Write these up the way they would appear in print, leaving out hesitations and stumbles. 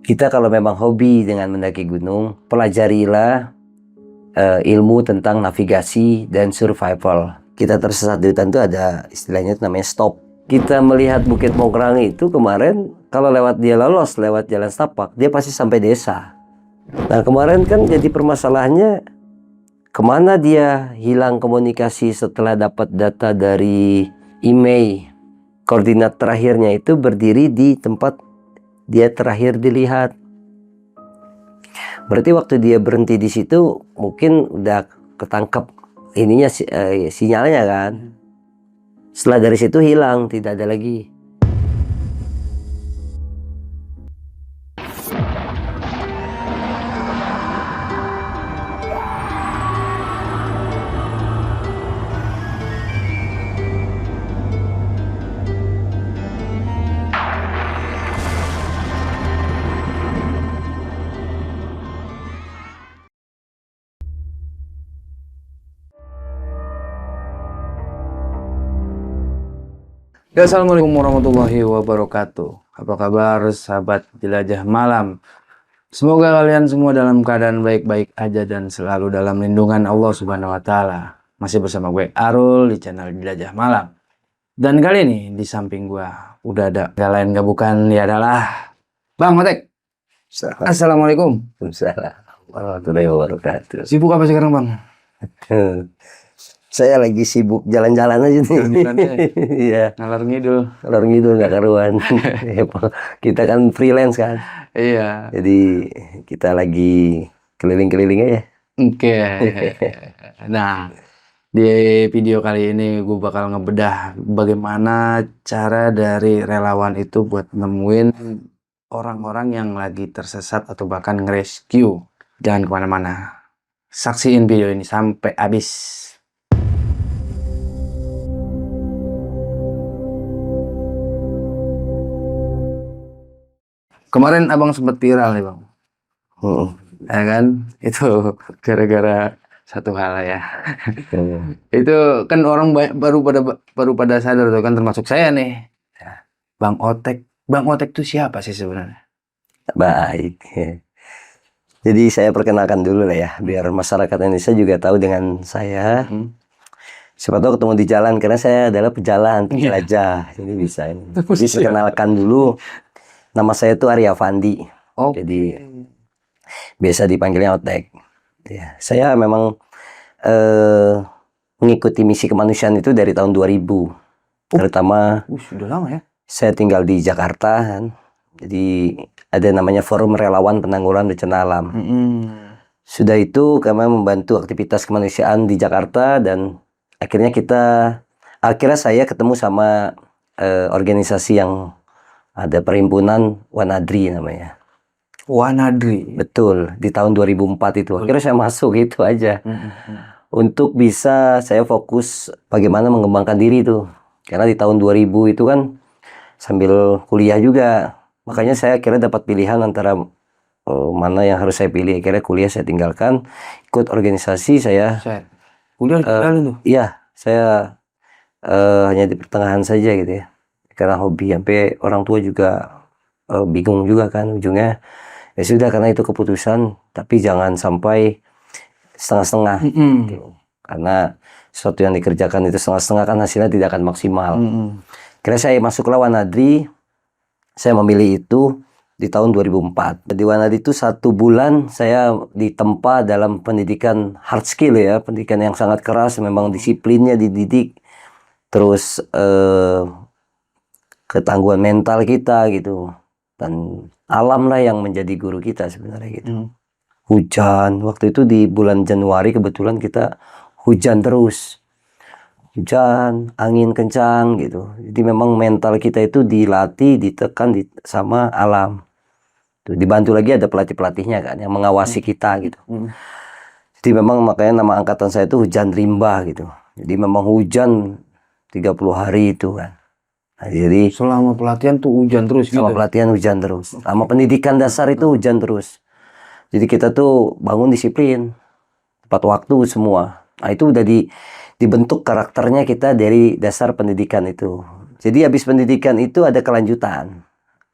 Kita kalau memang hobi dengan mendaki gunung, pelajarilah ilmu tentang navigasi dan survival. Kita tersesat di hutan itu ada istilahnya itu namanya stop. Kita melihat Bukit Mongkrang itu kemarin, kalau lewat dia lolos lewat jalan setapak, dia pasti sampai desa. Nah kemarin kan jadi permasalahannya, kemana dia hilang komunikasi setelah dapat data dari email. Koordinat terakhirnya itu berdiri di tempat dia terakhir dilihat. Berarti waktu dia berhenti di situ mungkin udah ketangkep ininya sinyalnya kan. Setelah dari situ hilang, tidak ada lagi. Ya, assalamualaikum warahmatullahi wabarakatuh. Apa kabar sahabat jelajah malam? Semoga kalian semua dalam keadaan baik-baik aja dan selalu dalam lindungan Allah Subhanahu wa Ta'ala. Masih bersama gue Arul di channel Jelajah Malam. Dan kali ini di samping gue udah ada gak lain gak bukan ya adalah Bang Otek. Assalamualaikum. Waalaikumsalam warahmatullahi wabarakatuh. Sibuk apa sekarang, Bang? Saya lagi sibuk jalan-jalan aja nih. Jalan-jalan aja. Iya. Ngalor ngidul. Ngalor ngidul nggak karuan. Kita kan freelance kan. Iya. Jadi kita lagi keliling-keliling aja. Oke. Nah, di video kali ini gue bakal ngebedah bagaimana cara dari relawan itu buat nemuin orang-orang yang lagi tersesat atau bahkan nge-rescue. Jangan kemana-mana. Saksiin video ini sampai habis. Kemarin abang sempat viral nih, Bang. Ya kan? Itu gara-gara satu hal ya. Itu kan orang baru pada sadar tuh kan, termasuk saya nih. Bang Otek. Bang Otek itu siapa sih sebenarnya? Baik. Jadi saya perkenalkan dulu lah ya, biar masyarakat Indonesia juga tahu dengan saya. Siapa tahu ketemu di jalan, karena saya adalah pejalan, penjelajah. Jadi bisa ini. Jadi perkenalkan dulu. Nama saya itu Arya Fandi. Jadi biasa dipanggilnya Otek. Ya, saya memang mengikuti misi kemanusiaan itu dari tahun 2000. Terutama sudah lama ya. Saya tinggal di Jakarta kan. Jadi ada namanya Forum Relawan Penanggulangan Bencana Alam. Sudah itu kami membantu aktivitas kemanusiaan di Jakarta, dan akhirnya saya ketemu sama organisasi yang ada, perhimpunan Wanadri namanya. Wanadri. Betul, di tahun 2004 itu. Akhirnya saya masuk itu aja. Untuk bisa saya fokus bagaimana mengembangkan diri itu. Karena di tahun 2000 itu kan sambil kuliah juga. Makanya saya akhirnya dapat pilihan antara mana yang harus saya pilih. Akhirnya kuliah saya tinggalkan, ikut organisasi saya. Kuliah tuh? Iya, saya hanya di pertengahan saja gitu ya. Karena hobi, sampai orang tua juga bingung juga kan ujungnya. Ya sudah, karena itu keputusan, tapi jangan sampai setengah-setengah. Gitu. Karena sesuatu yang dikerjakan itu setengah-setengah kan hasilnya tidak akan maksimal. Karena saya masuklah Wanadri, saya memilih itu di tahun 2004. Di Wanadri itu 1 bulan saya ditempa dalam pendidikan hard skill ya, pendidikan yang sangat keras, memang disiplinnya dididik. Terus ketangguhan mental kita gitu, dan alam lah yang menjadi guru kita sebenarnya gitu. Hujan waktu itu di bulan Januari, kebetulan kita hujan terus, hujan, angin kencang gitu. Jadi memang mental kita itu dilatih, ditekan sama alam. Tuh, dibantu lagi ada pelatih-pelatihnya kan yang mengawasi kita gitu. Jadi memang makanya nama angkatan saya itu hujan rimba gitu. Jadi memang hujan 30 hari itu kan. Nah, jadi selama pelatihan tuh hujan terus gitu? Selama pelatihan hujan terus. Sama pendidikan dasar itu hujan terus. Jadi kita tuh bangun disiplin, tepat waktu semua. Nah itu udah dibentuk karakternya kita dari dasar pendidikan itu. Jadi habis pendidikan itu ada kelanjutan.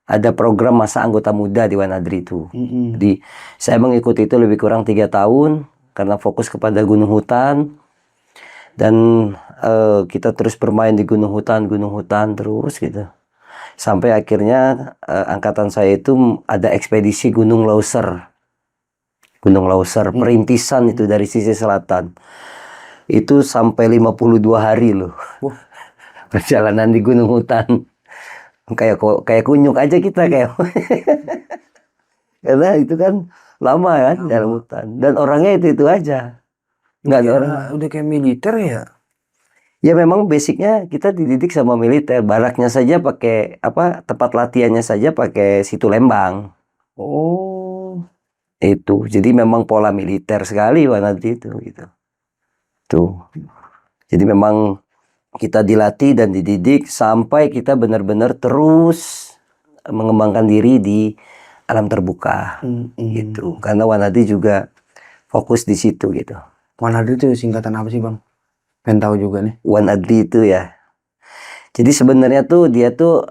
ada program masa anggota muda di Wanadri itu. Mm-mm. Jadi saya mengikuti itu lebih kurang 3 tahun karena fokus kepada gunung hutan dan kita terus bermain di gunung hutan terus gitu. Sampai akhirnya angkatan saya itu ada ekspedisi Gunung Lauser. Gunung Lauser, perintisan itu dari sisi selatan. Itu sampai 52 hari loh. Wah. Perjalanan di gunung hutan. Kayak kunyuk aja kita kayak. Karena itu kan lama kan dalam hutan. Dan orangnya itu aja. Nggak ada orang. Udah kayak militer ya. Ya memang basicnya kita dididik sama militer. Baraknya saja pakai apa, tempat latihannya saja pakai Situ Lembang. Oh. Itu. Jadi memang pola militer sekali nanti itu gitu. Tuh. Jadi memang kita dilatih dan dididik sampai kita benar-benar terus mengembangkan diri di alam terbuka. Gitu. Karena Wanadi juga fokus di situ gitu. Wanadri itu singkatan apa sih Bang? Pengen tahu juga nih. Wanadri itu ya. Jadi sebenarnya tuh dia tuh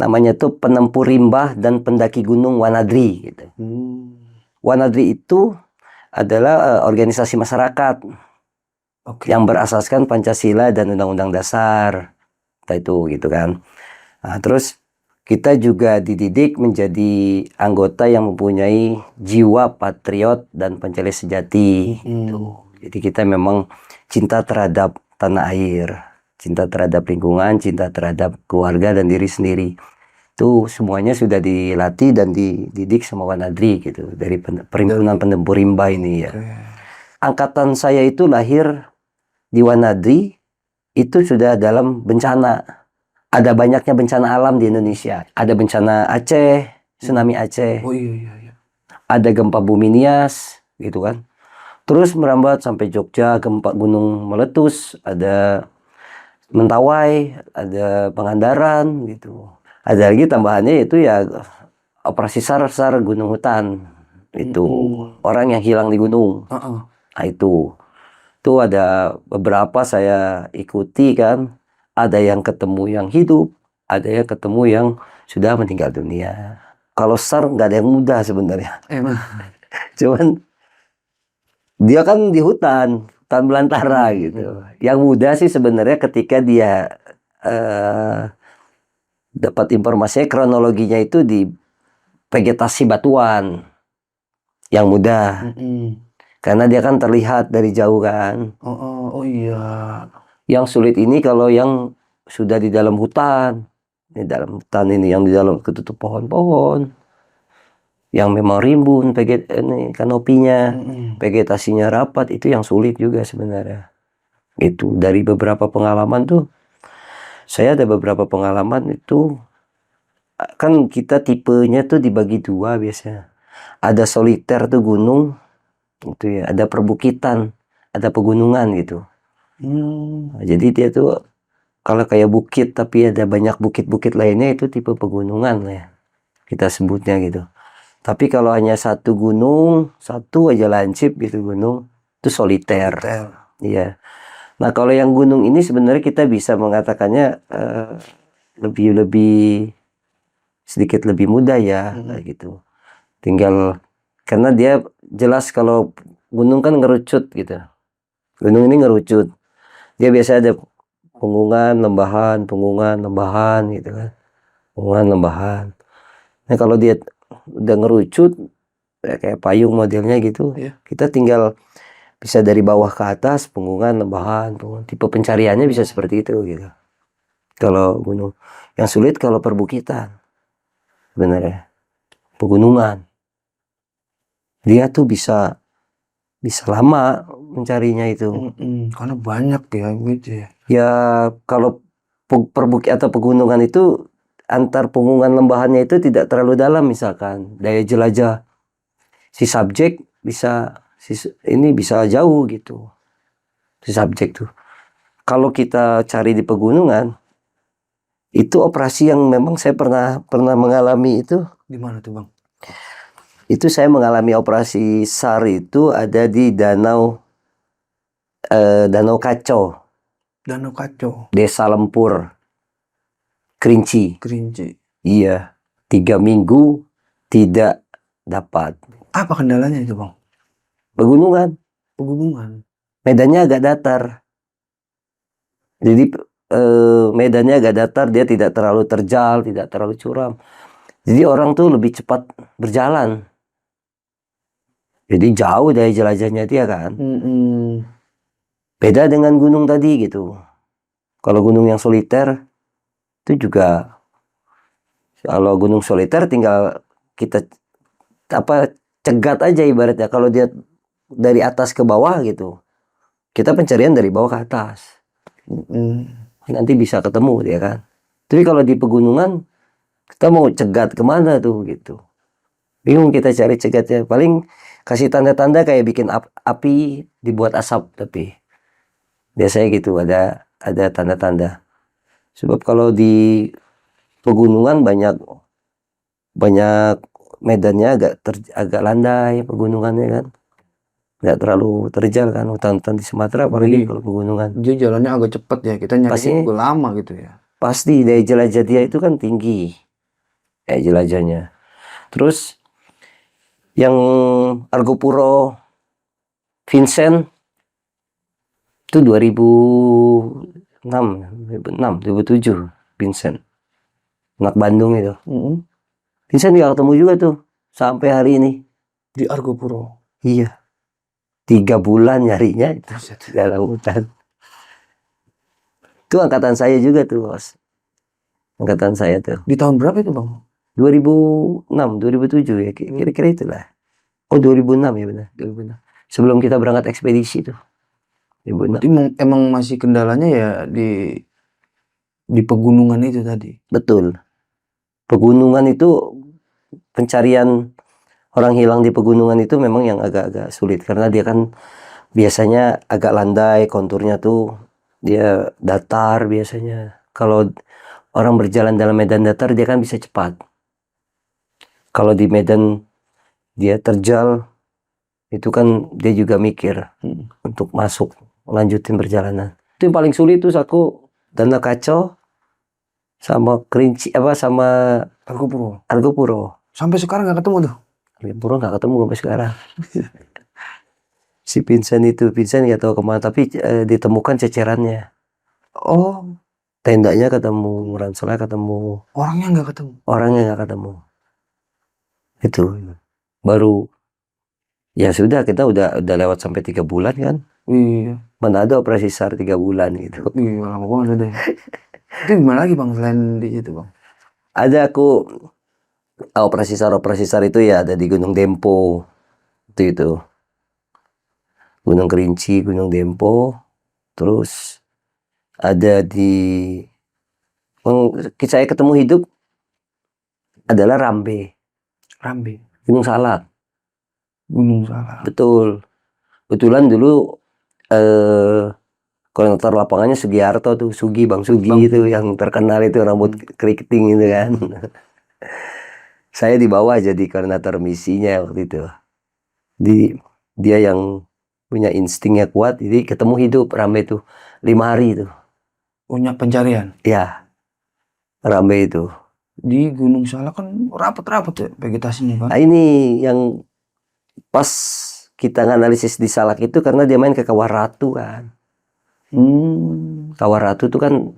namanya tuh penempuh rimbah dan pendaki gunung Wanadri gitu. Wanadri itu adalah organisasi masyarakat yang berasaskan Pancasila dan Undang-Undang Dasar. Itu gitu kan. Nah, terus kita juga dididik menjadi anggota yang mempunyai jiwa patriot dan pencari sejati. Gitu. Jadi kita memang cinta terhadap tanah air, cinta terhadap lingkungan, cinta terhadap keluarga dan diri sendiri. Itu semuanya sudah dilatih dan dididik sama Wanadri gitu, dari perhimpunan penempur rimba ini ya. Angkatan saya itu lahir di Wanadri itu sudah dalam bencana. Ada banyaknya bencana alam di Indonesia. Ada bencana Aceh, tsunami Aceh. Oh iya. Ada gempa bumi Nias, gitu kan. Terus merambat sampai Jogja, gempa gunung meletus, ada Mentawai, ada Pangandaran, gitu. Ada lagi tambahannya itu ya operasi SAR gunung hutan. Itu orang yang hilang di gunung. Nah, itu ada beberapa saya ikuti kan. Ada yang ketemu yang hidup, ada yang ketemu yang sudah meninggal dunia. Kalau SAR nggak ada yang mudah sebenarnya. Emang. Cuman dia kan di hutan belantara gitu. Yang mudah sih sebenarnya ketika dia dapat informasinya kronologinya itu di vegetasi batuan. Yang mudah. Karena dia kan terlihat dari jauh kan. Oh iya. Yang sulit ini kalau yang sudah di dalam hutan. Di dalam hutan ini yang di dalam ketutup pohon-pohon. Yang memang rimbun kanopinya, vegetasinya rapat, itu yang sulit juga sebenarnya. Itu dari beberapa pengalaman tuh. Saya ada beberapa pengalaman itu kan kita tipenya tuh dibagi 2 biasanya. Ada soliter tuh gunung, itu ya, ada perbukitan, ada pegunungan gitu. Nah, jadi dia tuh kalau kayak bukit tapi ada banyak bukit-bukit lainnya itu tipe pegunungan lah ya. Kita sebutnya gitu. Tapi kalau hanya satu gunung, satu aja lancip gitu gunung, itu soliter. Iya. Nah, kalau yang gunung ini sebenarnya kita bisa mengatakannya lebih sedikit lebih mudah ya, kayak gitu. Tinggal karena dia jelas kalau gunung kan ngerucut gitu. Gunung ini ngerucut. Dia biasa ada punggungan, lembahan gitu kan. Punggungan, lembahan. Nah, kalau dia udah ngerucut kayak payung modelnya gitu, kita tinggal bisa dari bawah ke atas, punggungan, lembahan, tipe pencariannya bisa seperti itu gitu. Kalau gunung yang sulit kalau perbukitan sebenarnya, pegunungan dia tuh bisa lama mencarinya itu. Karena banyak ya gitu ya. Ya kalau perbukit atau pegunungan itu antar punggungan lembahannya itu tidak terlalu dalam, misalkan daya jelajah si subjek bisa ini bisa jauh gitu. Si subjek tuh. Kalau kita cari di pegunungan itu operasi yang memang saya pernah mengalami itu. Di mana tuh Bang? Itu saya mengalami operasi SAR itu ada di Danau Kaco. Danau Kaco. Desa Lempur, Kerinci. Iya, 3 minggu tidak dapat. Apa kendalanya itu bang? Pegunungan, Pegunungan. medannya agak datar. Jadi medannya agak datar, dia tidak terlalu terjal, tidak terlalu curam. Jadi orang tuh lebih cepat berjalan. Jadi jauh dari jelajahnya dia kan. Beda dengan gunung tadi gitu. Kalau gunung yang soliter itu juga, kalau gunung soliter tinggal kita cegat aja ibaratnya. Kalau dia dari atas ke bawah gitu, kita pencarian dari bawah ke atas. Nanti bisa ketemu dia kan. Tapi kalau di pegunungan kita mau cegat kemana tuh gitu, bingung kita cari cegatnya. Paling kasih tanda-tanda kayak bikin api dibuat asap, tapi biasanya gitu ada tanda-tanda. Sebab kalau di pegunungan banyak medannya agak landai pegunungannya kan, nggak terlalu terjal kan. Hutan-hutan di Sumatera apalagi kalau pegunungan Dia jalannya agak cepet ya, kita nyarinya juga lama gitu ya. pasti daya jelajah dia itu kan tinggi daya jelajahnya. Terus yang Argopuro Vincent itu 2007 Vincent, anak Bandung itu. Vincent nggak ketemu juga tuh sampai hari ini Di Argopuro. Iya, 3 bulan nyarinya itu dalam hutan. Itu angkatan saya juga tuh, bos. Angkatan saya tuh. Di tahun berapa itu bang? 2006, 2007 ya, kira-kira itulah. Oh 2006 ya benar, 2006. Sebelum kita berangkat ekspedisi tuh. 2006. Berarti emang masih kendalanya ya di pegunungan itu tadi. Betul. Pegunungan itu, pencarian orang hilang di pegunungan itu memang yang agak-agak sulit karena dia kan biasanya agak landai, konturnya tuh dia datar biasanya. Kalau orang berjalan dalam medan datar dia kan bisa cepat. Kalau di medan dia terjal, itu kan dia juga mikir untuk masuk, lanjutin perjalanan. Itu yang paling sulit tuh aku Dana Kacau sama Kerinci sama Argopuro. Sampai sekarang nggak ketemu tuh. Argopuro nggak ketemu sampai sekarang. Si Vincent nggak tahu kemana, tapi ditemukan cecerannya. Oh, Tendanya ketemu, ranselnya ketemu. orangnya nggak ketemu. Itu baru ya sudah, kita udah lewat sampai 3 bulan kan. Iya. Mana ada operasi SAR 3 bulan gitu. Iya, lama banget deh. Itu gimana lagi bang selain di situ bang? Ada aku operasi SAR itu ya ada di Gunung Dempo. Itu. Gunung Kerinci, Gunung Dempo. Terus ada di saya ketemu hidup adalah Rambe. Gunung Salak. Betul. Kebetulan dulu koordinator lapangannya Sugiarto tuh, Bang Sugi itu yang terkenal itu, rambut keriting itu kan. Saya dibawa jadi koordinator misinya waktu itu. Dia yang punya instingnya kuat, jadi ketemu hidup Rambe itu 5 hari itu. Punya pencarian? Ya, Rambe itu. Di Gunung Salak kan rapat-rapat ya vegetasinya kan? Nah, ini yang pas kita nganalisis di Salak itu karena dia main ke Kawah Ratu kan. Kawah Ratu itu kan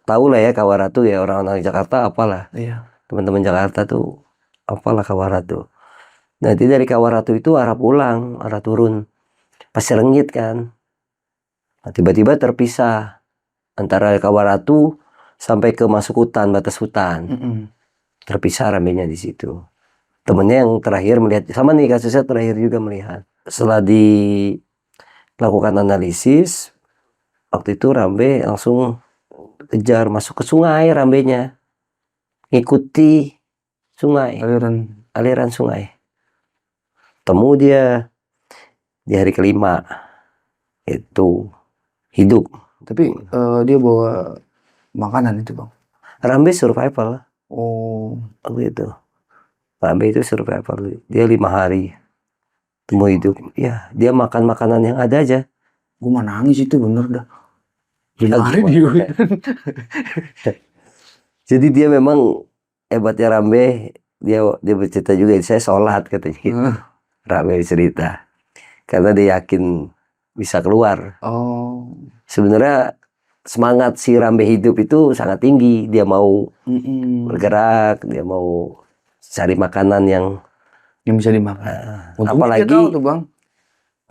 tahu lah ya Kawah Ratu ya, orang-orang Jakarta apalah. Iya. Teman-teman Jakarta tuh apalah Kawah Ratu. Nanti dari Kawah Ratu itu arah turun Pasir Renggit kan. Nah, tiba-tiba terpisah antara Kawah Ratu sampai ke masuk hutan, batas hutan. Terpisah Rambenya di situ. Temennya yang terakhir melihat, sama nih kasusnya terakhir juga melihat. Setelah dilakukan analisis, waktu itu Rambe langsung kejar masuk ke sungai Rambenya, ngikuti sungai, aliran sungai. Temu dia di hari kelima itu hidup. Tapi dia bawa makanan itu bang? Rambe survival. Oh, waktu itu Rambe itu survival. Dia 5 hari temu hidup. Ya, dia makan makanan yang ada aja. Gue mah nangis itu bener dah. 5 hari di hutan. Jadi dia memang hebatnya Rambe, dia bercerita juga, saya sholat katanya gitu. Rambe cerita. Karena dia yakin bisa keluar. Oh. Sebenarnya semangat si Rambe hidup itu sangat tinggi. Dia mau bergerak, dia mau cari makanan yang bisa dimakan. Untungnya dia apalagi tahu tuh, Bang.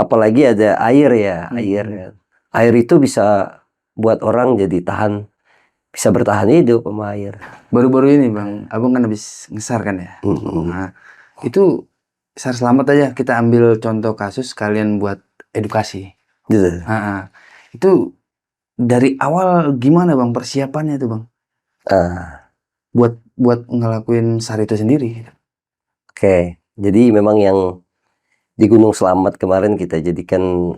apalagi ada air ya, air. Air itu bisa buat orang jadi bisa bertahan hidup sama air. Baru-baru ini, Bang, Abang kan habis ngesar kan ya. Nah, itu SAR Selamat aja kita ambil contoh kasus kalian buat edukasi. Gitu. Itu dari awal gimana, Bang, persiapannya tuh, Bang? Buat ngelakuin SAR itu sendiri. Oke. Jadi memang yang di Gunung Selamat kemarin kita jadikan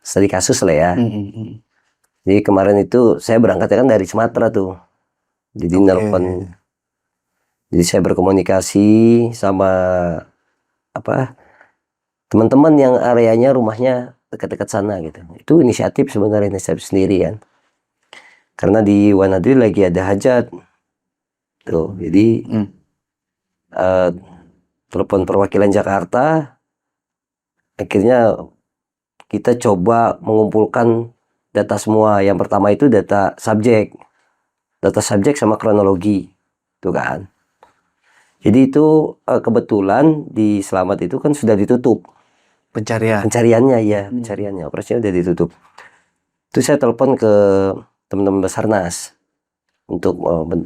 studi kasus lah ya. Jadi kemarin itu saya berangkat kan dari Sumatera tuh. Jadi nelpon. Jadi saya berkomunikasi sama teman-teman yang areanya rumahnya dekat-dekat sana gitu. Itu inisiatif sendiri kan. Karena di Wanadri lagi ada hajat. Tuh, jadi telepon perwakilan Jakarta. Akhirnya kita coba mengumpulkan data semua. Yang pertama itu data subjek sama kronologi, tuh kan. Jadi itu kebetulan di Selamat itu kan sudah ditutup pencariannya ya, operasinya udah ditutup. Itu saya telepon ke teman-teman Basarnas untuk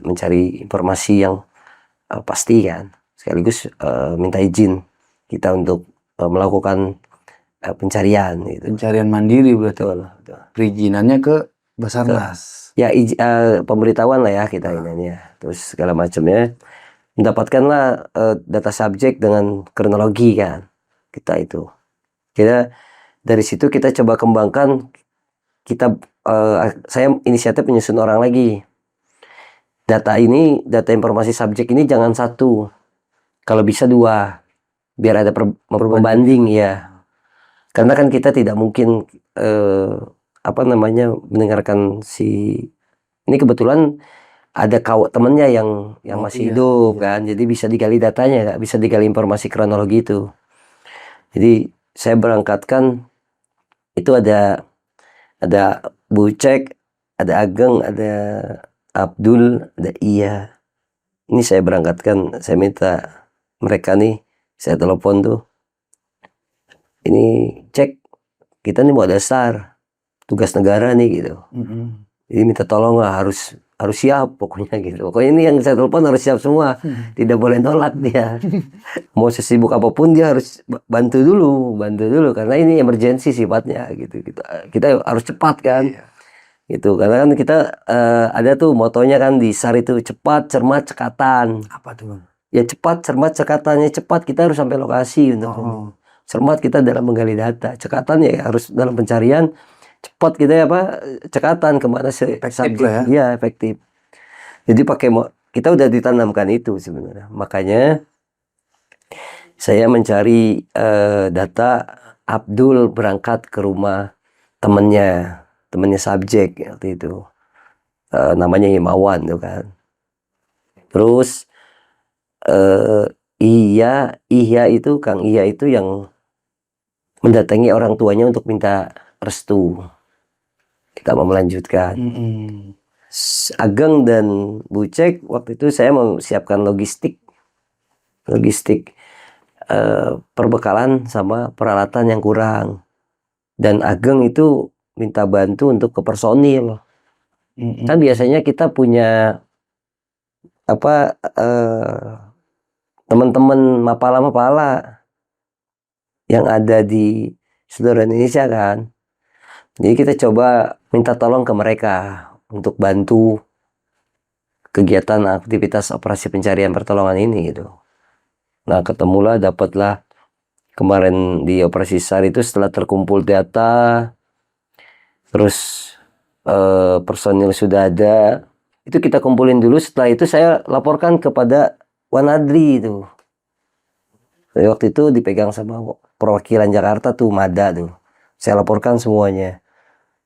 mencari informasi yang pasti kan, sekaligus minta izin kita untuk melakukan pencarian gitu. Pencarian mandiri berarti. Betul. Perizinannya ke Basarnas. Ya pemberitahuan lah ya kita ini ya. Terus segala macamnya. Mendapatkanlah data subjek dengan kronologi kan. Kita dari situ kita coba kembangkan. Saya inisiatif menyusun orang lagi. Data informasi subjek ini jangan satu. Kalau bisa 2. Biar ada pembanding ya. Karena kan kita tidak mungkin mendengarkan ini kebetulan ada temennya yang masih hidup kan, jadi bisa digali datanya, bisa digali informasi kronologi itu. Jadi saya berangkatkan itu ada Bucek, ada Ageng, ada Abdul, ada Iya. Ini saya berangkatkan, saya minta mereka nih, saya telepon tuh, ini cek, kita nih mau ada SAR, tugas negara nih gitu. Jadi minta tolong lah, harus siap pokoknya gitu. Pokoknya ini yang saya telepon harus siap semua. Tidak boleh nolak dia. Mau sesibuk apapun dia harus bantu dulu karena ini emergensi sifatnya gitu. Kita harus cepat kan. Gitu. Karena kan kita ada tuh motonya kan di SAR itu cepat, cermat, cekatan. Apa tuh, Bang? Ya cepat, cermat, cekatannya cepat kita harus sampai lokasi untuk cermat kita dalam menggali data. Cekatan ya harus dalam pencarian. Cepat kita cekatan kemana efektif lah ya. Iya, efektif. Jadi kita udah ditanamkan itu sebenarnya. Makanya saya mencari data Abdul berangkat ke rumah temennya subjek waktu itu. Namanya Himawan tuh kan. Terus Iya itu Kang Iya itu yang mendatangi orang tuanya untuk minta restu. Kita mau melanjutkan. Ageng dan Bucek waktu itu saya memsiapkan logistik perbekalan sama peralatan yang kurang. Dan Ageng itu minta bantu untuk ke personil. Kan biasanya kita punya teman-teman mapala yang ada di seluruh Indonesia kan. Jadi kita coba minta tolong ke mereka untuk bantu kegiatan aktivitas operasi pencarian pertolongan ini gitu. Nah dapatlah kemarin di operasi SAR itu setelah terkumpul data, terus personil sudah ada, itu kita kumpulin dulu. Setelah itu saya laporkan kepada Wanadri itu. Jadi waktu itu dipegang sama perwakilan Jakarta tuh, Mada tuh. Saya laporkan semuanya.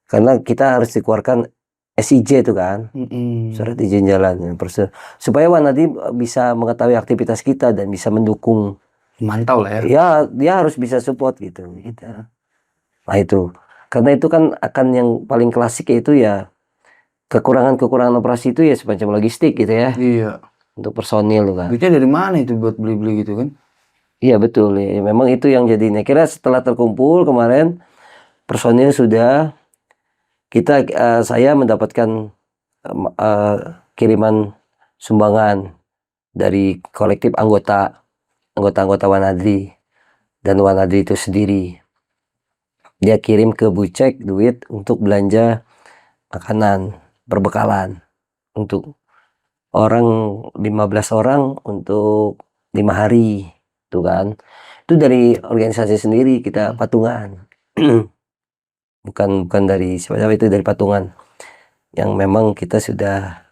Karena kita harus dikeluarkan SIJ itu kan, Mm-mm. surat izin jalan. Supaya Wanadi bisa mengetahui aktivitas kita dan bisa mendukung. Mantau lah ya. Ya, dia harus bisa support gitu. Nah itu, karena itu kan akan yang paling klasik yaitu ya kekurangan operasi itu ya semacam logistik gitu ya, Iya. untuk personil kan. Duitnya dari mana itu buat beli-beli gitu kan? Iya betul ya, memang itu yang jadi. Kira setelah terkumpul kemarin personil sudah saya mendapatkan kiriman sumbangan dari kolektif anggota Wanadri dan Wanadri itu sendiri. Dia kirim ke Bucek duit untuk belanja makanan, perbekalan untuk 15 orang untuk 5 hari, tuh kan. Itu dari organisasi sendiri kita patungan. bukan dari siapa-siapa, itu dari patungan yang memang kita sudah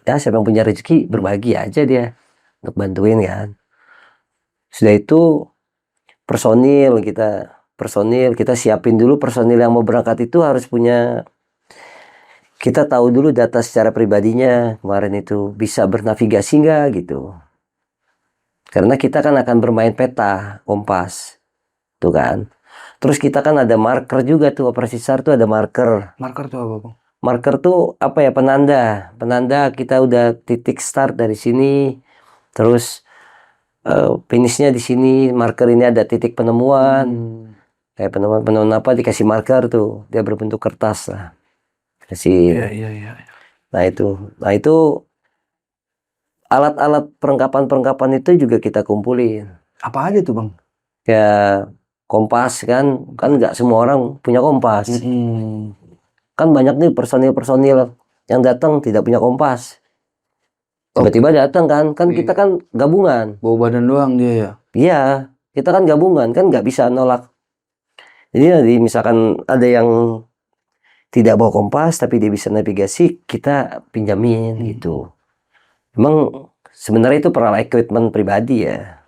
ya siapa yang punya rezeki berbagi aja dia untuk bantuin kan. Sudah itu personil kita siapin dulu. Personil yang mau berangkat itu harus punya, kita tahu dulu data secara pribadinya kemarin itu bisa bernavigasi nggak gitu, karena kita kan akan bermain peta kompas tuh kan. Terus kita kan ada marker juga tuh, operasi SAR tuh ada marker. Marker tuh apa, Bang? Marker tuh apa ya, penanda kita udah titik start dari sini, terus finishnya di sini. Marker ini ada titik penemuan, kayak penemuan apa, dikasih marker tuh, dia berbentuk kertas lah, kasih. Iya. Nah itu alat-alat perlengkapan itu juga kita kumpulin. Apa aja tuh, Bang? Ya kompas kan nggak semua orang punya kompas. Kan banyak nih personil yang datang tidak punya kompas. Tiba-tiba datang kan kita kan gabungan. Bawa badan doang dia ya? Iya, kita kan gabungan, kan nggak bisa nolak. Jadi misalkan ada yang tidak bawa kompas tapi dia bisa navigasi, kita pinjamin gitu. Emang sebenarnya itu peralatan equipment pribadi ya.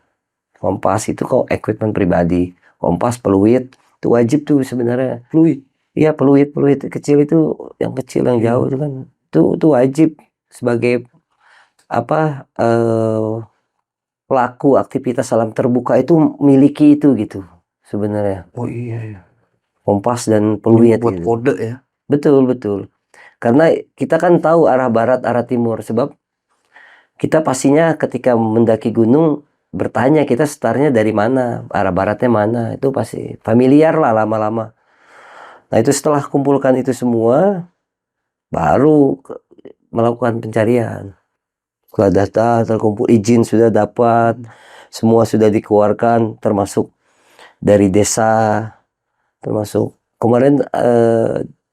Kompas itu kok equipment pribadi. Kompas, peluit itu wajib tuh sebenarnya. Fluid. Iya, peluit kecil itu, yang kecil yang jauh itu kan itu wajib sebagai apa pelaku aktivitas alam terbuka itu miliki itu gitu sebenarnya. Oh iya. Kompas dan peluit Buat gitu. kode ya? Betul. Karena kita kan tahu arah barat, arah timur, sebab kita pastinya ketika mendaki gunung bertanya kita startnya dari mana, arah baratnya mana, itu pasti familiar lah lama-lama. Nah itu setelah kumpulkan itu semua, baru melakukan pencarian. Setelah data terkumpul, izin sudah dapat, semua sudah dikeluarkan, termasuk dari desa, termasuk kemarin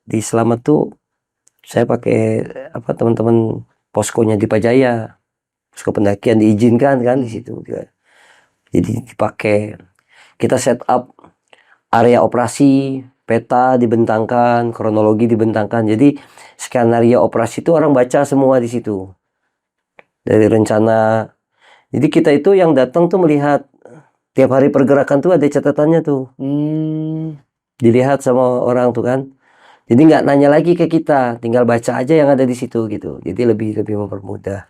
di Selamat tuh saya pakai teman-teman poskonya di Pajaya, posko pendakian diizinkan kan di situ. Jadi dipakai, kita set up area operasi, peta dibentangkan, kronologi dibentangkan. Jadi skenario operasi itu orang baca semua di situ. Dari rencana. Jadi kita itu yang datang tuh melihat tiap hari pergerakan tuh ada catatannya tuh. Dilihat sama orang tuh kan. Jadi nggak nanya lagi ke kita, tinggal baca aja yang ada di situ gitu. Jadi lebih mempermudah.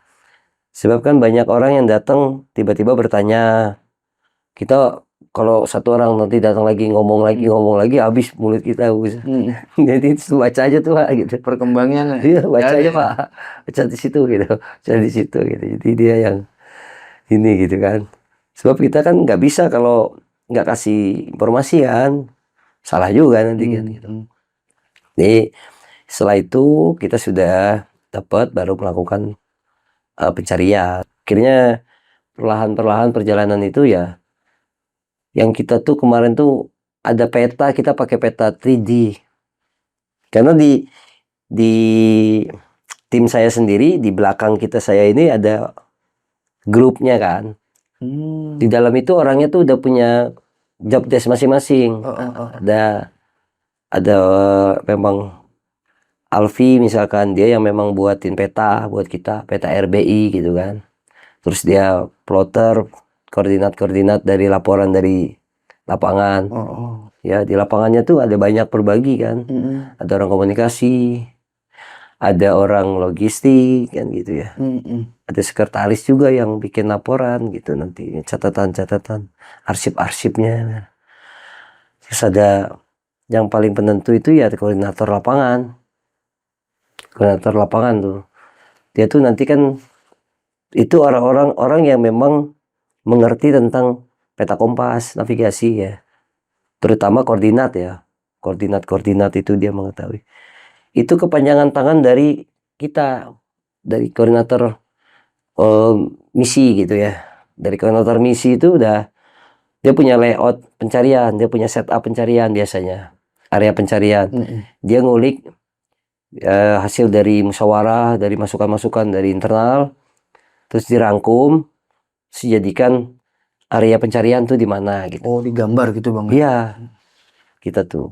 Sebab kan banyak orang yang datang tiba-tiba bertanya. Kita kalau satu orang nanti datang lagi ngomong lagi habis mulut kita. Jadi baca aja tuh Pak, gitu. Perkembangannya. Iya, baca aja Pak. Baca di situ gitu. Baca di situ gitu. Jadi dia yang ini gitu kan. Sebab kita kan nggak bisa kalau nggak kasih informasi kan. Salah juga nanti kan gitu. Jadi setelah itu kita sudah dapat, baru melakukan pencarian. Akhirnya perlahan-perlahan perjalanan itu ya, yang kita tuh kemarin tuh ada peta, kita pakai peta 3D. Karena di tim saya sendiri, di belakang saya ini ada grupnya kan. Di dalam itu orangnya tuh udah punya job desk masing-masing. Ada memang Alfi misalkan, dia yang memang buatin peta buat kita, peta RBI gitu kan. Terus dia plotter koordinat dari laporan dari lapangan. Ya di lapangannya tuh ada banyak berbagi kan. Ada orang komunikasi, ada orang logistik kan gitu ya. Mm-mm. Ada sekretaris juga yang bikin laporan gitu nanti, catatan-catatan, arsip-arsipnya. Terus ada yang paling penentu itu ya koordinator lapangan. Koordinator lapangan tuh. Dia tuh nanti kan itu orang yang memang mengerti tentang peta kompas, navigasi ya. Terutama koordinat ya. Koordinat itu dia mengetahui. Itu kepanjangan tangan dari kita, dari koordinator misi gitu ya. Dari koordinator misi itu udah dia punya layout pencarian, dia punya setup pencarian biasanya, area pencarian. Mm-mm. Dia ngulik hasil dari musyawarah, dari masukan-masukan dari internal, terus dirangkum, terus dijadikan area pencarian tuh di mana gitu. Oh, digambar gitu Bang. Iya, kita tuh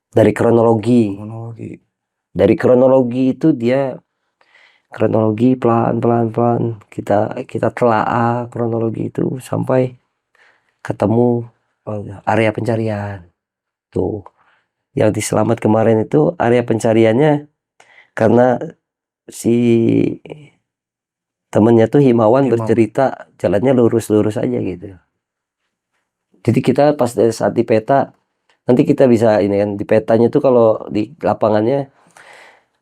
dari kronologi. Kronologi. Dari kronologi itu dia kronologi pelan kita telaah kronologi itu sampai ketemu area pencarian tuh. Yang di Selamat kemarin itu area pencariannya karena si temennya tuh Himawan bercerita jalannya lurus-lurus aja gitu. Jadi kita pas dari saat di peta nanti kita bisa ini kan di petanya tuh kalau di lapangannya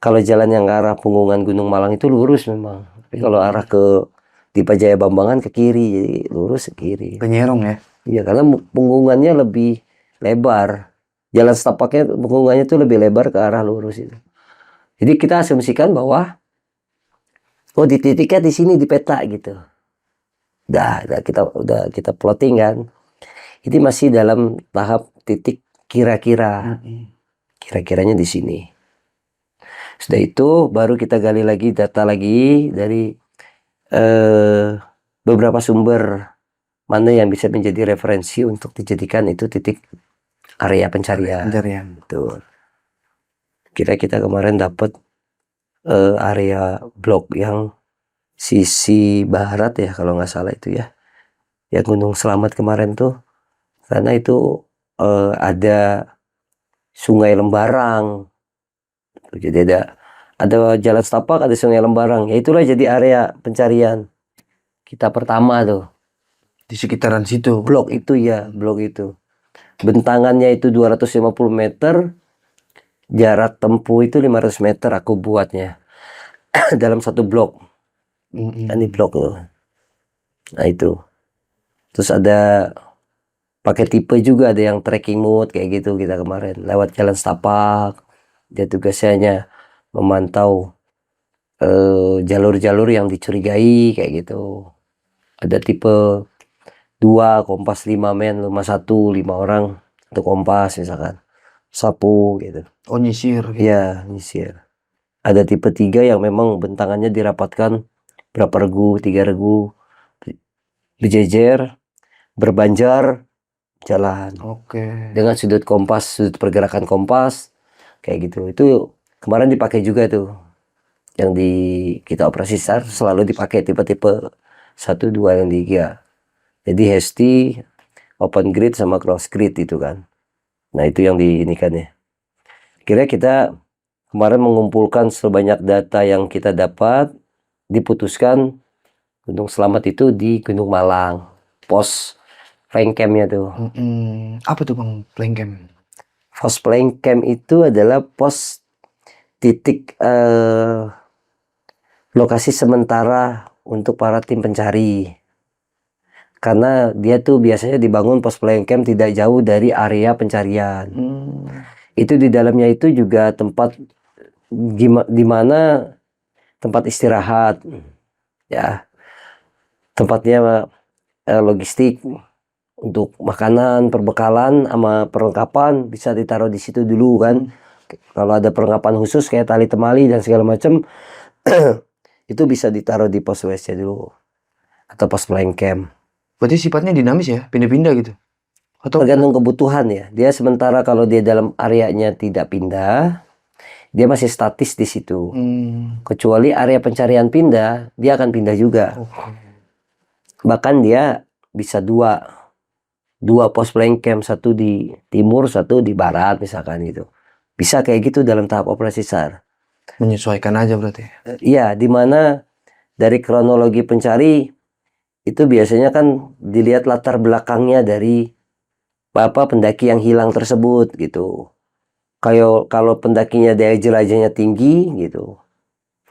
kalau jalan yang ke arah Punggungan Gunung Malang itu lurus memang. Tapi kalau arah ke Dipa Jaya Bambangan ke kiri, jadi lurus ke kiri. Penyerong ya. Iya, karena punggungannya lebih lebar. Jalan setapaknya punggungannya itu lebih lebar ke arah lurus itu. Jadi kita asumsikan bahwa oh di titiknya di sini di peta gitu. Udah kita plotting kan. Ini masih dalam tahap titik kira-kira. Kira-kiranya di sini. Sudah itu baru kita gali lagi data lagi dari beberapa sumber mana yang bisa menjadi referensi untuk dijadikan itu titik area pencarian. Betul. Kira kita kemarin dapat area blok yang sisi barat ya kalau nggak salah itu ya. Yang Gunung Selamat kemarin tuh karena itu ada Sungai Lembarang. Jadi ada jalan setapak, ada Sungai Lembarang. Ya itulah jadi area pencarian kita pertama tuh. Di sekitaran situ. Blok itu ya, blok itu. Bentangannya itu 250 meter, jarak tempuh itu 500 meter aku buatnya. Dalam satu blok. Ini blok loh. Nah itu. Terus ada pakai tipe juga, ada yang trekking mode kayak gitu kita kemarin. Lewat jalan setapak. Dia tugasnya hanya memantau jalur-jalur yang dicurigai kayak gitu. Ada tipe 2 kompas 5 men, 5 orang untuk kompas misalkan. Sapu gitu. Oh, nyisir gitu. Iya, nyisir. Ada tipe 3 yang memang bentangannya dirapatkan berapa regu, 3 regu. Berjejer, berbanjar, jalan. Oke. Dengan sudut kompas, sudut pergerakan kompas kayak gitu. Itu kemarin dipakai juga tuh. Yang di kita operasi SAR selalu dipakai tipe-tipe 1, 2 yang 3. Jadi HESTI, open grid sama cross grid itu kan. Nah itu yang diinikan ya. Kira kita kemarin mengumpulkan sebanyak data yang kita dapat, diputuskan Gunung Selamat itu di Gunung Malang. Pos flank campnya tuh. Apa tuh Bang flank camp? Pos flank camp itu adalah pos titik lokasi sementara untuk para tim pencari. Karena dia tuh biasanya dibangun pos flank camp tidak jauh dari area pencarian. Itu di dalamnya itu juga tempat di mana tempat istirahat, ya, tempatnya logistik untuk makanan, perbekalan, sama perlengkapan bisa ditaruh di situ dulu kan. Kalau ada perlengkapan khusus kayak tali temali dan segala macam, itu bisa ditaruh di pos WC dulu atau pos flank camp. Berarti sifatnya dinamis ya, pindah-pindah gitu? Atau Tergantung kebutuhan ya. Dia sementara kalau dia dalam areanya tidak pindah, dia masih statis di situ. Kecuali area pencarian pindah, dia akan pindah juga. Bahkan dia bisa dua pos flank camp, satu di timur, satu di barat misalkan gitu. Bisa kayak gitu dalam tahap operasi SAR. Menyesuaikan aja berarti. Iya, di mana dari kronologi pencari itu biasanya kan dilihat latar belakangnya dari apa pendaki yang hilang tersebut gitu. Kalau pendakinya daya jelajahnya tinggi gitu,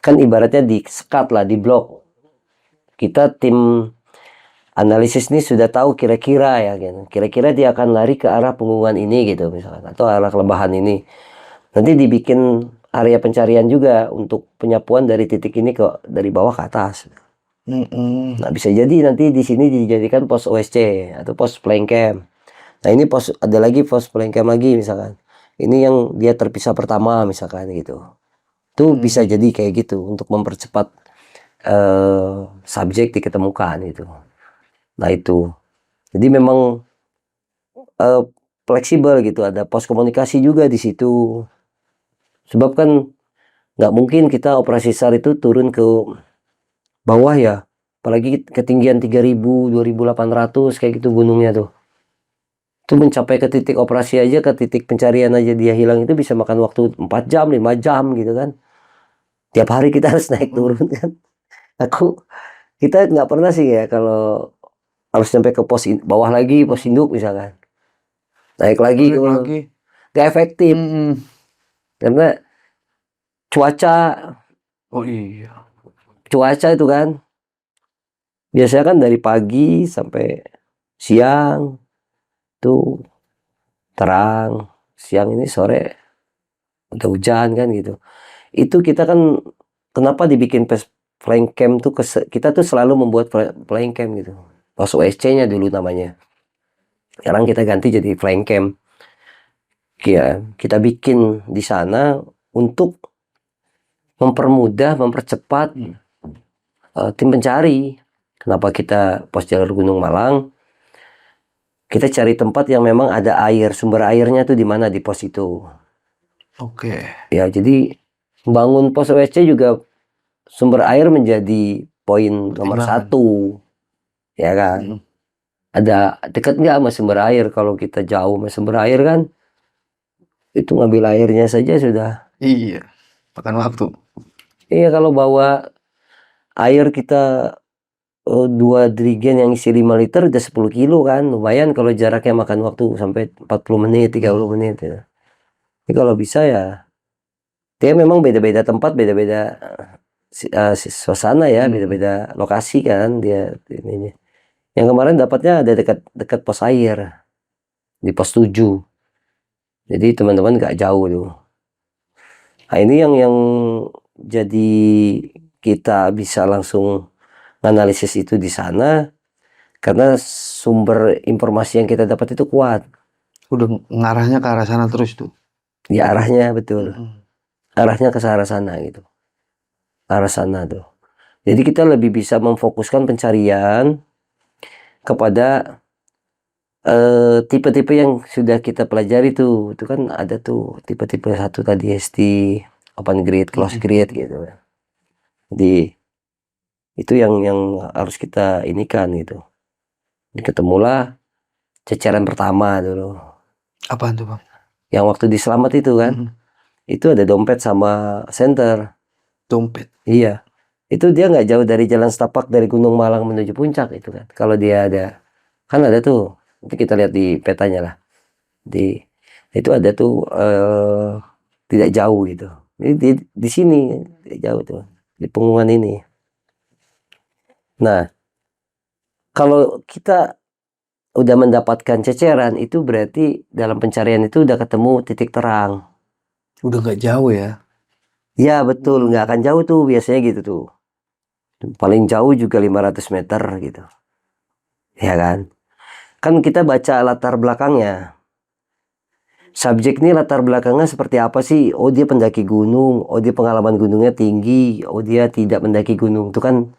kan ibaratnya disekat lah, diblok. Kita tim analisis ini sudah tahu kira-kira ya gitu. Kira-kira dia akan lari ke arah punggungan ini gitu misalkan, atau arah kelebahan ini. Nanti dibikin area pencarian juga untuk penyapuan dari titik ini dari bawah ke atas. Nah, bisa jadi nanti di sini dijadikan pos OSC atau pos flying camp. Nah, ini ada lagi pos flying camp lagi misalkan. Ini yang dia terpisah pertama misalkan gitu. Itu bisa jadi kayak gitu untuk mempercepat subjek diketemukan gitu. Nah, itu. Jadi memang fleksibel gitu, ada pos komunikasi juga di situ. Sebab kan nggak mungkin kita operasi SAR itu turun ke bawah ya, apalagi ketinggian 3000, 2800 kayak gitu gunungnya tuh. Itu mencapai ke titik operasi aja, ke titik pencarian aja dia hilang itu bisa makan waktu 4 jam, 5 jam gitu kan. Tiap hari kita harus naik turun kan. Kita nggak pernah sih ya kalau harus sampai ke bawah lagi, pos induk misalkan. Naik lagi, nggak efektif. Karena cuaca itu kan biasanya kan dari pagi sampai siang tuh terang, siang ini sore udah hujan kan gitu. Itu kita kan kenapa dibikin flying camp tuh kita tuh selalu membuat flying camp gitu. Pos OSC-nya dulu namanya. Sekarang kita ganti jadi flying camp. Ya, kita bikin di sana untuk mempermudah, mempercepat tim pencari. Kenapa kita pos jalur Gunung Malang? Kita cari tempat yang memang ada air, sumber airnya tuh di mana di pos itu. Ya, jadi bangun pos OSC juga sumber air menjadi poin nomor 1, ya kan? Ada dekat nggak sama sumber air? Kalau kita jauh sama sumber air kan, itu ngambil airnya saja sudah. Iya, makan waktu. Iya, kalau bawa air kita 2 dirigen yang isi 5 liter udah 10 kilo kan, lumayan kalau jaraknya makan waktu sampai 40 menit, 30 menit ya. Jadi kalau bisa ya, dia memang beda-beda tempat, beda-beda suasana ya, beda-beda lokasi kan dia ini. Yang kemarin dapatnya ada dekat pos air di pos 7. Jadi teman-teman nggak jauh tuh. Nah, ini yang jadi kita bisa langsung analisis itu di sana karena sumber informasi yang kita dapat itu kuat. Udah ngarahnya ke arah sana terus tuh. Ya, arahnya betul. Arahnya ke arah sana gitu. Arah sana tuh. Jadi kita lebih bisa memfokuskan pencarian kepada tipe-tipe yang sudah kita pelajari tuh. Itu kan ada tuh tipe-tipe 1 tadi ST, open grid, close grid gitu. Jadi itu yang harus kita inikan gitu. Ketemulah ceceran pertama dulu. Apaan tuh, Bang? Yang waktu di Selamat itu kan. Itu ada dompet sama senter. Dompet? Iya. Itu dia nggak jauh dari jalan setapak dari Gunung Malang menuju puncak itu kan. Kalau dia ada, kan ada tuh. Nanti kita lihat di petanya lah. Itu ada tuh tidak jauh gitu. Di sini tidak jauh tuh di punggungan ini. Nah, kalau kita udah mendapatkan ceceran itu berarti dalam pencarian itu udah ketemu titik terang. Udah nggak jauh ya? Ya betul, nggak akan jauh tuh biasanya gitu tuh. Paling jauh juga 500 meter gitu. Ya kan? Kan kita baca latar belakangnya. Subjek ini latar belakangnya seperti apa sih? Oh, dia pendaki gunung, oh dia pengalaman gunungnya tinggi, oh dia tidak mendaki gunung. Itu kan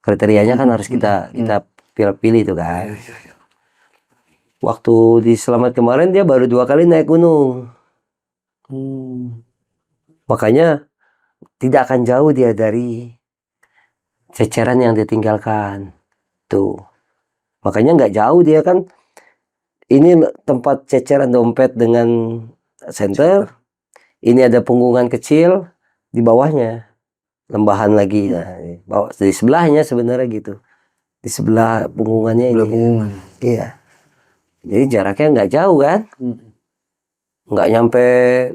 kriterianya kan harus kita pilih itu kan. Waktu di Selamat kemarin dia baru 2 kali naik gunung. Makanya tidak akan jauh dia dari ceceran yang ditinggalkan. Tuh. Makanya nggak jauh dia kan. Ini tempat ceceran dompet dengan senter. Ini ada punggungan kecil. di bawahnya lembahan lagi. Nah, bawah di sebelahnya sebenarnya gitu. Di sebelah punggungannya Belah ini. punggungan. Iya. Jadi jaraknya nggak jauh kan? Nggak nyampe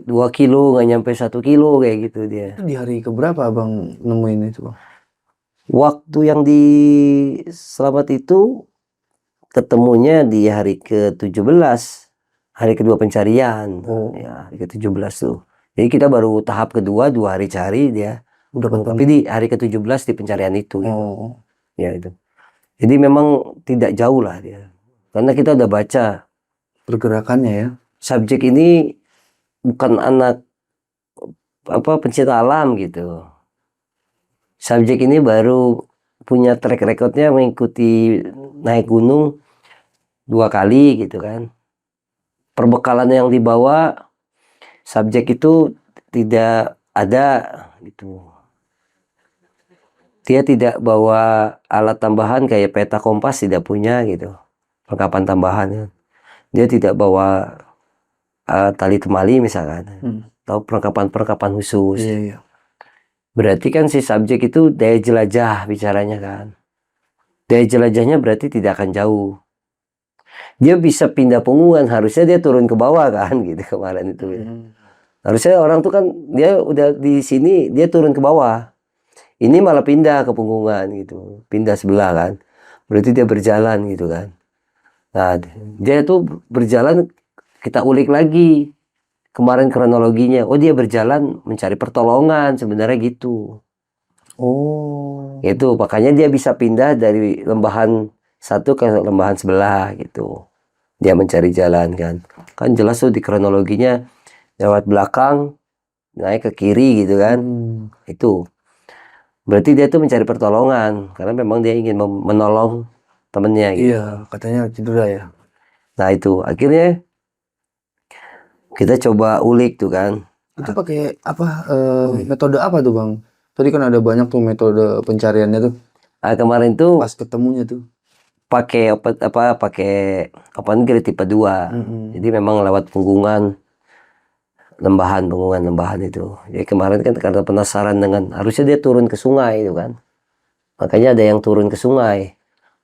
2 kilo, nggak nyampe 1 kilo kayak gitu dia. Itu di hari keberapa abang nemuin itu bang? Waktu yang di Selamat itu ketemunya di hari ke-17, hari kedua pencarian. Oh. Ya, hari ke-17 tuh. Jadi kita baru tahap kedua, 2 hari cari dia. Udah Tapi di hari ke-17 di pencarian itu. Gitu. Oh. Ya itu. Jadi memang tidak jauh lah dia. Karena kita udah baca Pergerakannya ya. subjek ini bukan anak pencinta alam gitu. Subjek ini baru punya track recordnya mengikuti naik gunung 2 kali gitu kan. Perbekalan yang dibawa subjek itu tidak ada gitu. Dia tidak bawa alat tambahan kayak peta kompas, tidak punya gitu. Perlengkapan tambahan ya. Dia tidak bawa tali temali misalkan. Atau perlengkapan khusus. Iya. Berarti kan si subjek itu daya jelajah bicaranya kan. Daya jelajahnya berarti tidak akan jauh. Dia bisa pindah punggungan, harusnya dia turun ke bawah kan gitu kemarin itu ya. Harusnya orang tuh kan dia udah di sini, dia turun ke bawah. Ini malah pindah ke punggungan gitu, pindah sebelah kan. Berarti dia berjalan gitu kan. Nah, dia tuh berjalan, kita ulik lagi kemarin kronologinya. Oh, dia berjalan mencari pertolongan sebenarnya gitu. Oh. Itu makanya dia bisa pindah dari lembahan satu ke lembahan sebelah gitu. Dia mencari jalan kan. Kan jelas tuh di kronologinya lewat belakang naik ke kiri gitu kan. Itu. Berarti dia tuh mencari pertolongan karena memang dia ingin menolong temennya gitu. Iya, katanya cedera ya. Nah, itu akhirnya kita coba ulik tuh kan. Itu pakai apa metode apa tuh bang? Tadi kan ada banyak tuh metode pencariannya tuh. Kemarin tuh Pas ketemunya tuh. pakai open grid tipe 2. Jadi memang lewat punggungan lembahan itu. Jadi kemarin kan karena penasaran dengan harusnya dia turun ke sungai itu kan. Makanya ada yang turun ke sungai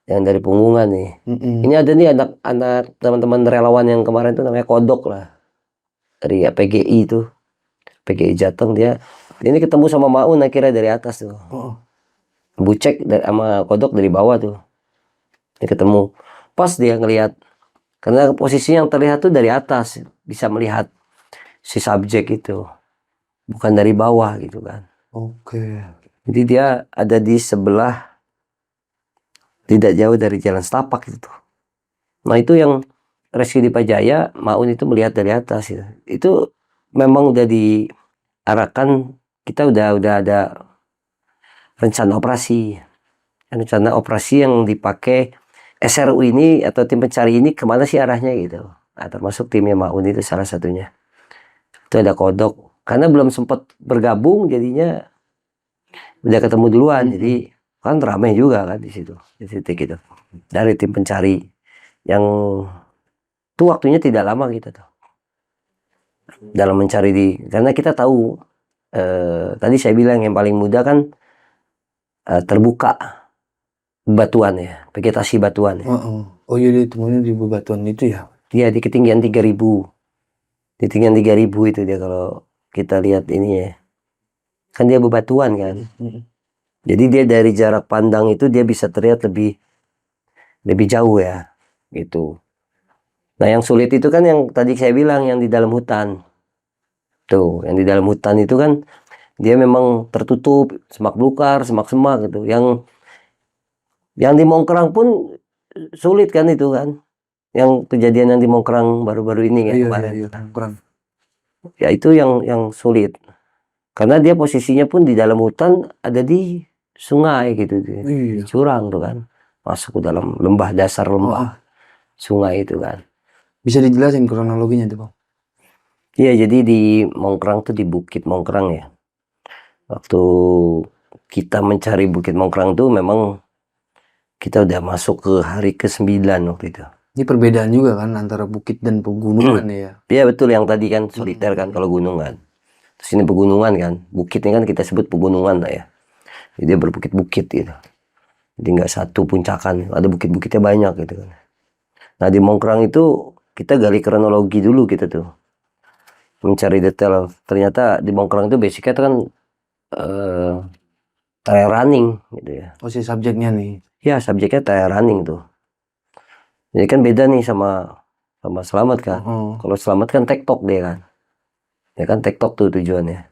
yang dari punggungan nih. Ini ada nih anak teman-teman relawan yang kemarin tuh namanya Kodok lah. Dari PGI itu. PGI Jateng dia ini ketemu sama Maun akhirnya dari atas tuh. Bucek sama Kodok dari bawah tuh. Ini ketemu. Pas dia ngelihat karena posisi yang terlihat tuh dari atas, bisa melihat si subjek itu. Bukan dari bawah gitu kan. Oke. Jadi dia ada di sebelah tidak jauh dari jalan setapak itu. Nah, itu yang Rescue Dipajaya, Maun itu melihat dari atas ya. Itu memang udah diarahkan, kita udah ada rencana operasi. Rencana operasi yang dipakai SRU ini atau tim pencari ini kemana sih arahnya gitu. Nah, termasuk timnya Maun itu salah satunya. Itu ada Kodok. Karena belum sempat bergabung jadinya udah ketemu duluan. Jadi kan ramai juga kan di situ, di titik itu. Dari tim pencari yang tuh waktunya tidak lama kita tuh. Dalam mencari karena kita tahu tadi saya bilang yang paling mudah kan terbuka batuan ya, vegetasi batuan ya. Oh iya, ditemunya di bebatuan itu ya? Iya, di ketinggian 3000. Di ketinggian 3000 itu dia kalau kita lihat ini ya. Kan dia bebatuan kan. Jadi dia dari jarak pandang itu dia bisa terlihat lebih jauh ya. Gitu. Nah, yang sulit itu kan yang tadi saya bilang yang di dalam hutan. Tuh, yang di dalam hutan itu kan dia memang tertutup, semak belukar, semak-semak gitu. Yang di Mongkrang pun sulit kan itu kan. Yang kejadian yang di Mongkrang baru-baru ini kan kemarin. Iya, Mongkrang. Ya itu yang sulit. Karena dia posisinya pun di dalam hutan, ada di sungai gitu. Di jurang tuh kan. Masuk ke dalam lembah, dasar lembah. Sungai itu kan. Bisa dijelasin kronologinya tuh bang? Iya, jadi di Mongkrang tuh di Bukit Mongkrang ya. Waktu kita mencari Bukit Mongkrang tuh memang kita udah masuk ke hari ke-9 waktu itu. Ini perbedaan juga kan antara bukit dan pegunungan ya? Iya betul, yang tadi kan soliter kan kalau gunung kan. Terus ini pegunungan kan, bukitnya kan kita sebut pegunungan lah ya. Jadi dia berbukit-bukit gitu. Jadi nggak satu puncakan, ada bukit-bukitnya banyak gitu kan. Nah di Mongkrang itu kita gali kronologi dulu gitu tuh, mencari detail. Ternyata di Mongkrang itu basicnya itu kan trail running gitu ya. Oh, si subjeknya nih. Ya subjeknya trail running tuh. Jadi kan beda nih sama Selamat kan. Kalau Selamat kan tektok dia kan. Ya kan tektok tuh tujuannya.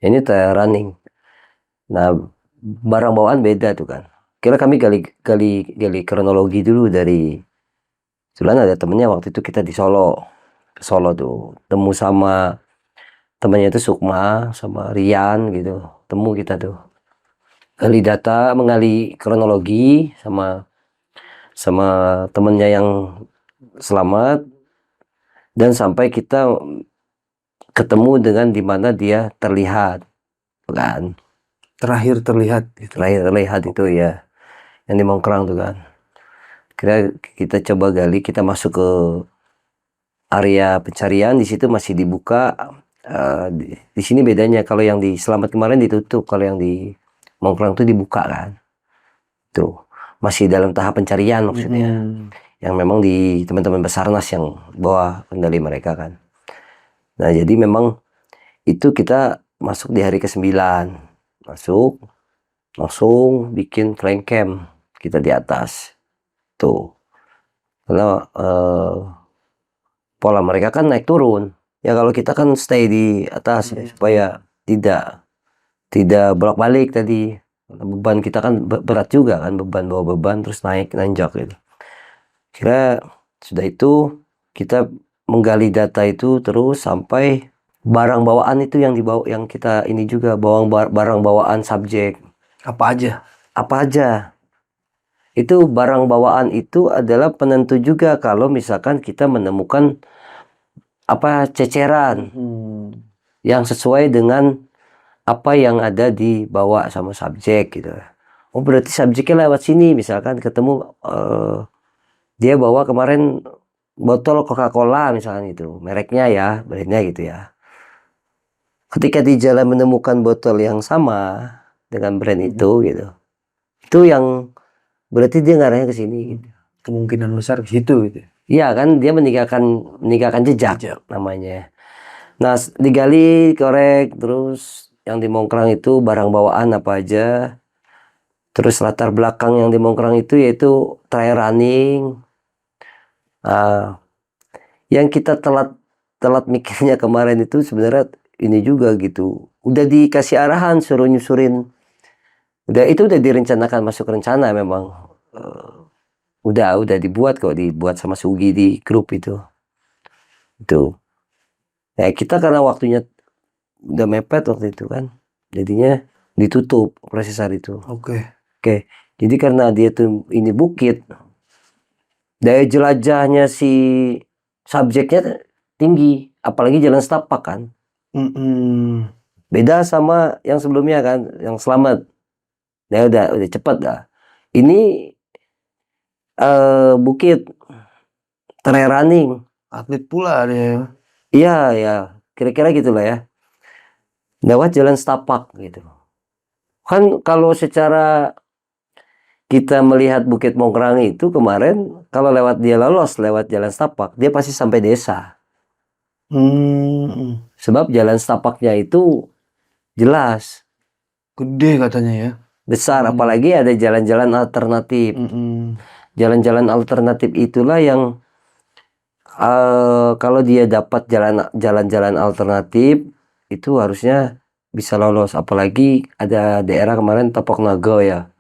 Ini trail running. Nah barang bawaan beda tuh kan. Kira kami gali kronologi dulu dari Kebetulan ada temennya waktu itu kita di Solo tuh temu sama temannya itu Sukma sama Rian gitu, temu kita tuh gali data, menggali kronologi sama temennya yang selamat, dan sampai kita ketemu dengan di mana dia terlihat kan, Terakhir terlihat gitu. itu ya yang di Mongkrang tuh kan. Kira kita coba gali, kita masuk ke area pencarian, di situ masih dibuka. Di sini bedanya, kalau yang di Selamat kemarin ditutup, kalau yang di Mongkrang itu dibuka kan. Tuh masih dalam tahap pencarian maksudnya. Yang memang di teman-teman Basarnas yang bawa kendali mereka kan. Nah jadi memang itu kita masuk di hari ke-9, masuk langsung bikin flank camp kita di atas tuh, karena pola mereka kan naik turun ya, kalau kita kan stay di atas ya, supaya tidak bolak-balik tadi. Beban kita kan berat juga kan, bawa beban terus naik nanjak gitu. Kira sudah itu kita menggali data itu terus sampai barang bawaan itu yang dibawa, yang kita ini juga barang bawaan subjek. Apa aja? Itu barang bawaan itu adalah penentu juga kalau misalkan kita menemukan ceceran yang sesuai dengan apa yang ada dibawa sama subjek gitu. Oh berarti subjeknya lewat sini, misalkan ketemu dia bawa kemarin botol Coca-Cola misalkan, itu mereknya ya, brandnya gitu ya. Ketika di jalan menemukan botol yang sama dengan brand itu gitu, itu yang berarti dia ngarahnya ke sini gitu. Kemungkinan besar ke situ gitu. Iya kan, dia meninggalkan jejak namanya. Nah digali, korek, terus yang di Mongkrang itu barang bawaan apa aja. Terus latar belakang yang di Mongkrang itu yaitu trail running. Yang kita telat mikirnya kemarin itu sebenarnya ini juga gitu. Udah dikasih arahan suruh nyusurin. Itu udah direncanakan, masuk rencana memang. Udah dibuat sama Sugi di grup itu. Itu. Nah kita karena waktunya udah mepet waktu itu kan, jadinya ditutup proses hari itu. Oke. Jadi karena dia tuh ini bukit, daya jelajahnya si subjeknya tinggi, apalagi jalan setapak kan. Beda sama yang sebelumnya kan, yang Selamat. Nah udah cepet dah. Ini bukit, trail running. Atlet pula dia. Iya ya, kira-kira gitulah ya. Lewat jalan setapak gitu. Kan kalau secara kita melihat Bukit Mongkrang itu kemarin, kalau dia lolos lewat jalan setapak, dia pasti sampai desa. Sebab jalan setapaknya itu jelas. Gede katanya ya. Besar, apalagi ada jalan-jalan alternatif. Jalan-jalan alternatif itulah yang kalau dia dapat jalan-jalan alternatif itu harusnya bisa lolos. Apalagi ada daerah kemarin Topok Nago ya,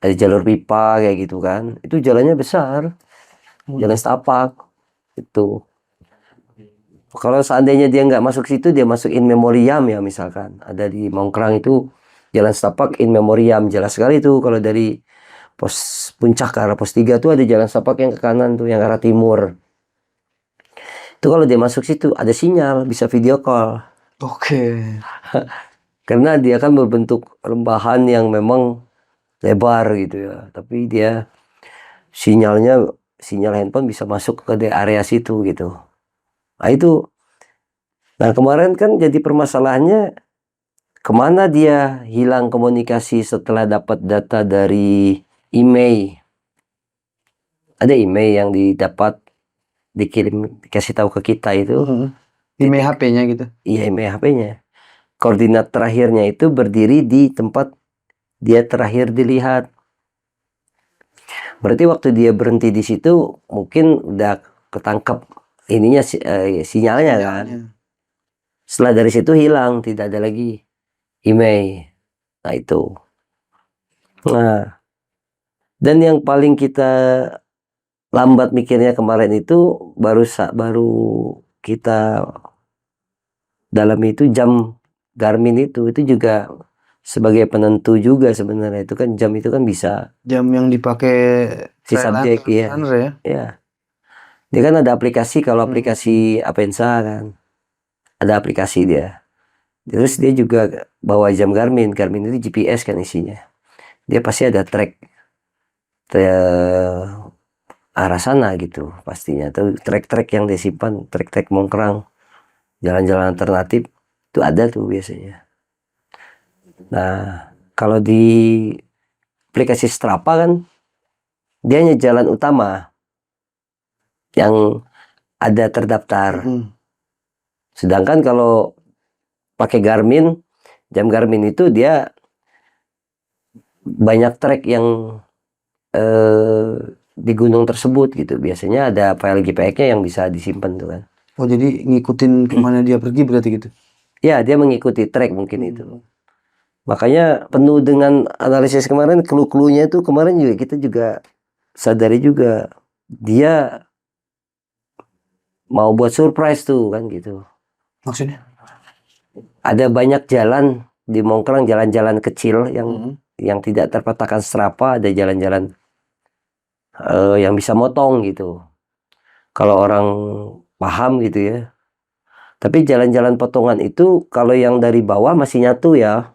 ada jalur pipa kayak gitu kan, itu jalannya besar, jalan setapak itu. Kalau seandainya dia nggak masuk situ, dia masuk in memoriam ya, misalkan ada di Mongkrang itu jalan setapak in memoriam, jelas sekali tuh. Kalau dari pos puncak ke arah pos 3 tuh ada jalan setapak yang ke kanan tuh, yang ke arah timur. Itu kalau dia masuk situ ada sinyal, bisa video call. Karena dia kan berbentuk rembahan yang memang lebar gitu ya, tapi dia sinyal handphone bisa masuk ke area situ gitu. Nah itu Nah kemarin kan jadi permasalahannya, kemana dia hilang komunikasi setelah dapat data dari email. Ada email yang didapat, dikirim, dikasih tahu ke kita itu. Email HP-nya gitu. Iya, email HP-nya. Koordinat terakhirnya itu berdiri di tempat dia terakhir dilihat. Berarti waktu dia berhenti di situ mungkin udah ketangkep ininya sinyalnya kan. Setelah dari situ hilang, tidak ada lagi email. Nah itu. Nah, dan yang paling kita lambat mikirnya kemarin itu baru kita dalam itu jam Garmin itu juga sebagai penentu juga sebenarnya. Itu kan jam itu kan bisa Jam yang dipakai si subjek ya. ya. Ya. Dia kan ada aplikasi, kalau aplikasi Apensa kan ada aplikasi dia. Terus dia juga bawa jam Garmin. Garmin itu GPS kan isinya. Dia pasti ada track arah sana gitu pastinya. Tuh track-track yang disimpan, track-track Mongkrang, jalan-jalan alternatif itu ada tuh biasanya. Nah, kalau di aplikasi Strava kan dia hanya jalan utama yang ada terdaftar. Sedangkan kalau pakai Garmin, jam Garmin itu dia banyak trek yang di gunung tersebut gitu. Biasanya ada file GPX-nya yang bisa disimpan tuh kan. Oh, jadi ngikutin kemana dia pergi berarti gitu? Ya, dia mengikuti trek mungkin itu. Makanya penuh dengan analisis kemarin, clue-cluenya itu kemarin juga kita juga sadari juga dia mau buat surprise tuh kan gitu. Maksudnya? Ada banyak jalan di Mongkrang, jalan-jalan kecil yang tidak terpetakan Strava, ada jalan-jalan yang bisa motong gitu. Kalau orang paham gitu ya. Tapi jalan-jalan potongan itu kalau yang dari bawah masih nyatu ya.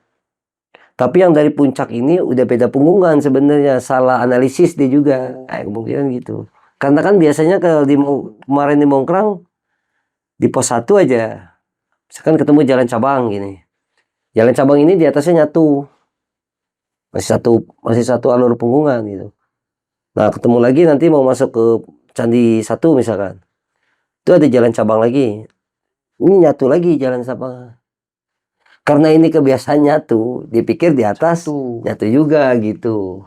Tapi yang dari puncak ini udah beda punggungan sebenarnya, salah analisis dia juga. Kemungkinan gitu. Karena kan biasanya kalau kemarin di Mongkrang di pos 1 aja. Misalkan ketemu jalan cabang gini. Jalan cabang ini di atasnya nyatu. Masih satu alur punggungan gitu. Nah, ketemu lagi nanti mau masuk ke Candi 1 misalkan. Itu ada jalan cabang lagi. Ini nyatu lagi jalan cabang. Karena ini kebiasaan nyatu, dipikir di atas nyatu juga gitu.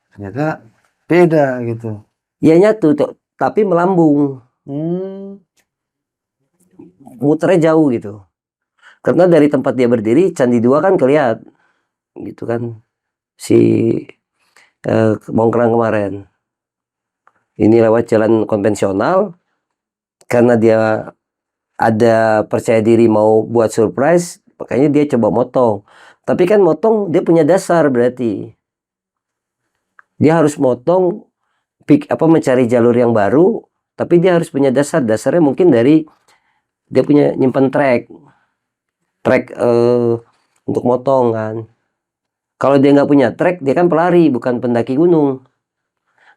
Ternyata beda gitu. Ya nyatu, tapi melambung. Muternya jauh gitu. Karena dari tempat dia berdiri, Candi 2 kan kelihatan. Gitu kan. Si Mongkrang kemarin. Ini lewat jalan konvensional. Karena dia ada percaya diri mau buat surprise, makanya dia coba motong. Tapi kan motong dia punya dasar berarti. Dia harus motong mencari jalur yang baru, tapi dia harus punya dasar. Dasarnya mungkin dari dia punya nyimpen track untuk motong kan. Kalau dia nggak punya track, dia kan pelari bukan pendaki gunung.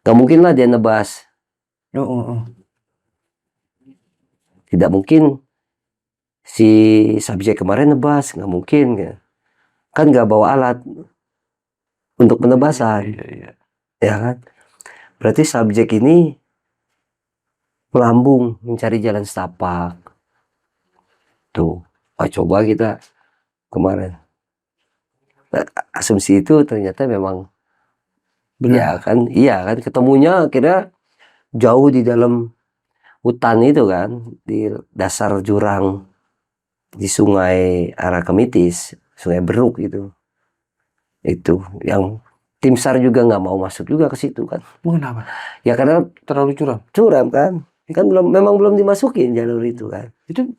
Nggak mungkin lah dia nebas. Tidak mungkin si subjek kemarin nebas, nggak mungkin kan nggak bawa alat untuk penebasan. Ya kan, berarti subjek ini melambung mencari jalan setapak tuh. Coba kita kemarin asumsi itu ternyata memang benar. Iya kan ketemunya kira jauh di dalam hutan itu kan, di dasar jurang di sungai arah Kemitis, Sungai Beruk itu yang tim SAR juga nggak mau masuk juga ke situ kan. Kenapa? Ya karena Terlalu curam kan memang belum dimasukin jalur itu kan. Itu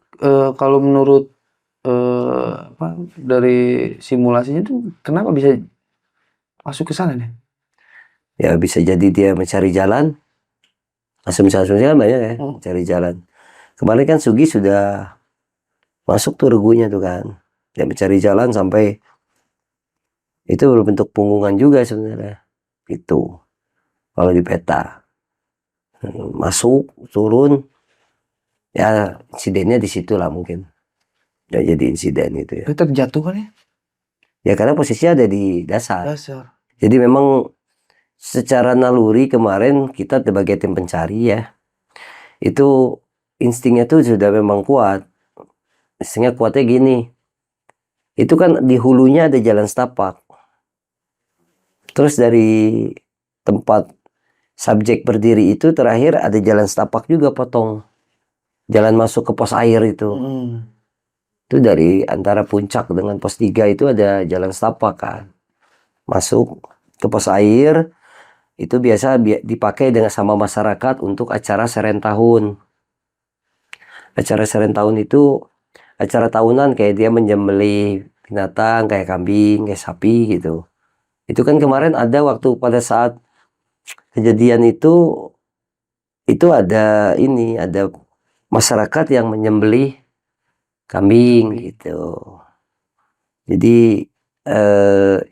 kalau menurut dari simulasinya tuh kenapa bisa masuk ke sana nih? Ya bisa jadi dia mencari jalan. Asumsi kan banyak ya, cari jalan. Kemarin kan Sugi sudah masuk tuh regunya tuh kan. Dia mencari jalan sampai itu berbentuk punggungan juga sebenarnya. Itu kalau di peta. Masuk, turun. Ya insidennya di situ lah mungkin. nggak jadi insiden itu ya. Itu terjatuh kan ya? Ya karena posisinya ada di dasar. Dasar. Jadi memang secara naluri kemarin kita sebagai tim pencari ya, itu instingnya tuh sudah memang kuat. Instingnya kuatnya gini, itu kan di hulunya ada jalan setapak. Terus dari tempat subjek berdiri itu terakhir ada jalan setapak juga potong. Jalan masuk ke pos air itu. Itu dari antara puncak dengan pos 3 itu ada jalan setapak kan. Masuk ke pos air, itu biasa dipakai dengan sama masyarakat untuk acara seren tahun. Acara seren tahun itu acara tahunan kayak dia menyembelih binatang kayak kambing, kayak sapi gitu. Itu kan kemarin ada waktu pada saat kejadian itu ada masyarakat yang menyembelih kambing gitu. Jadi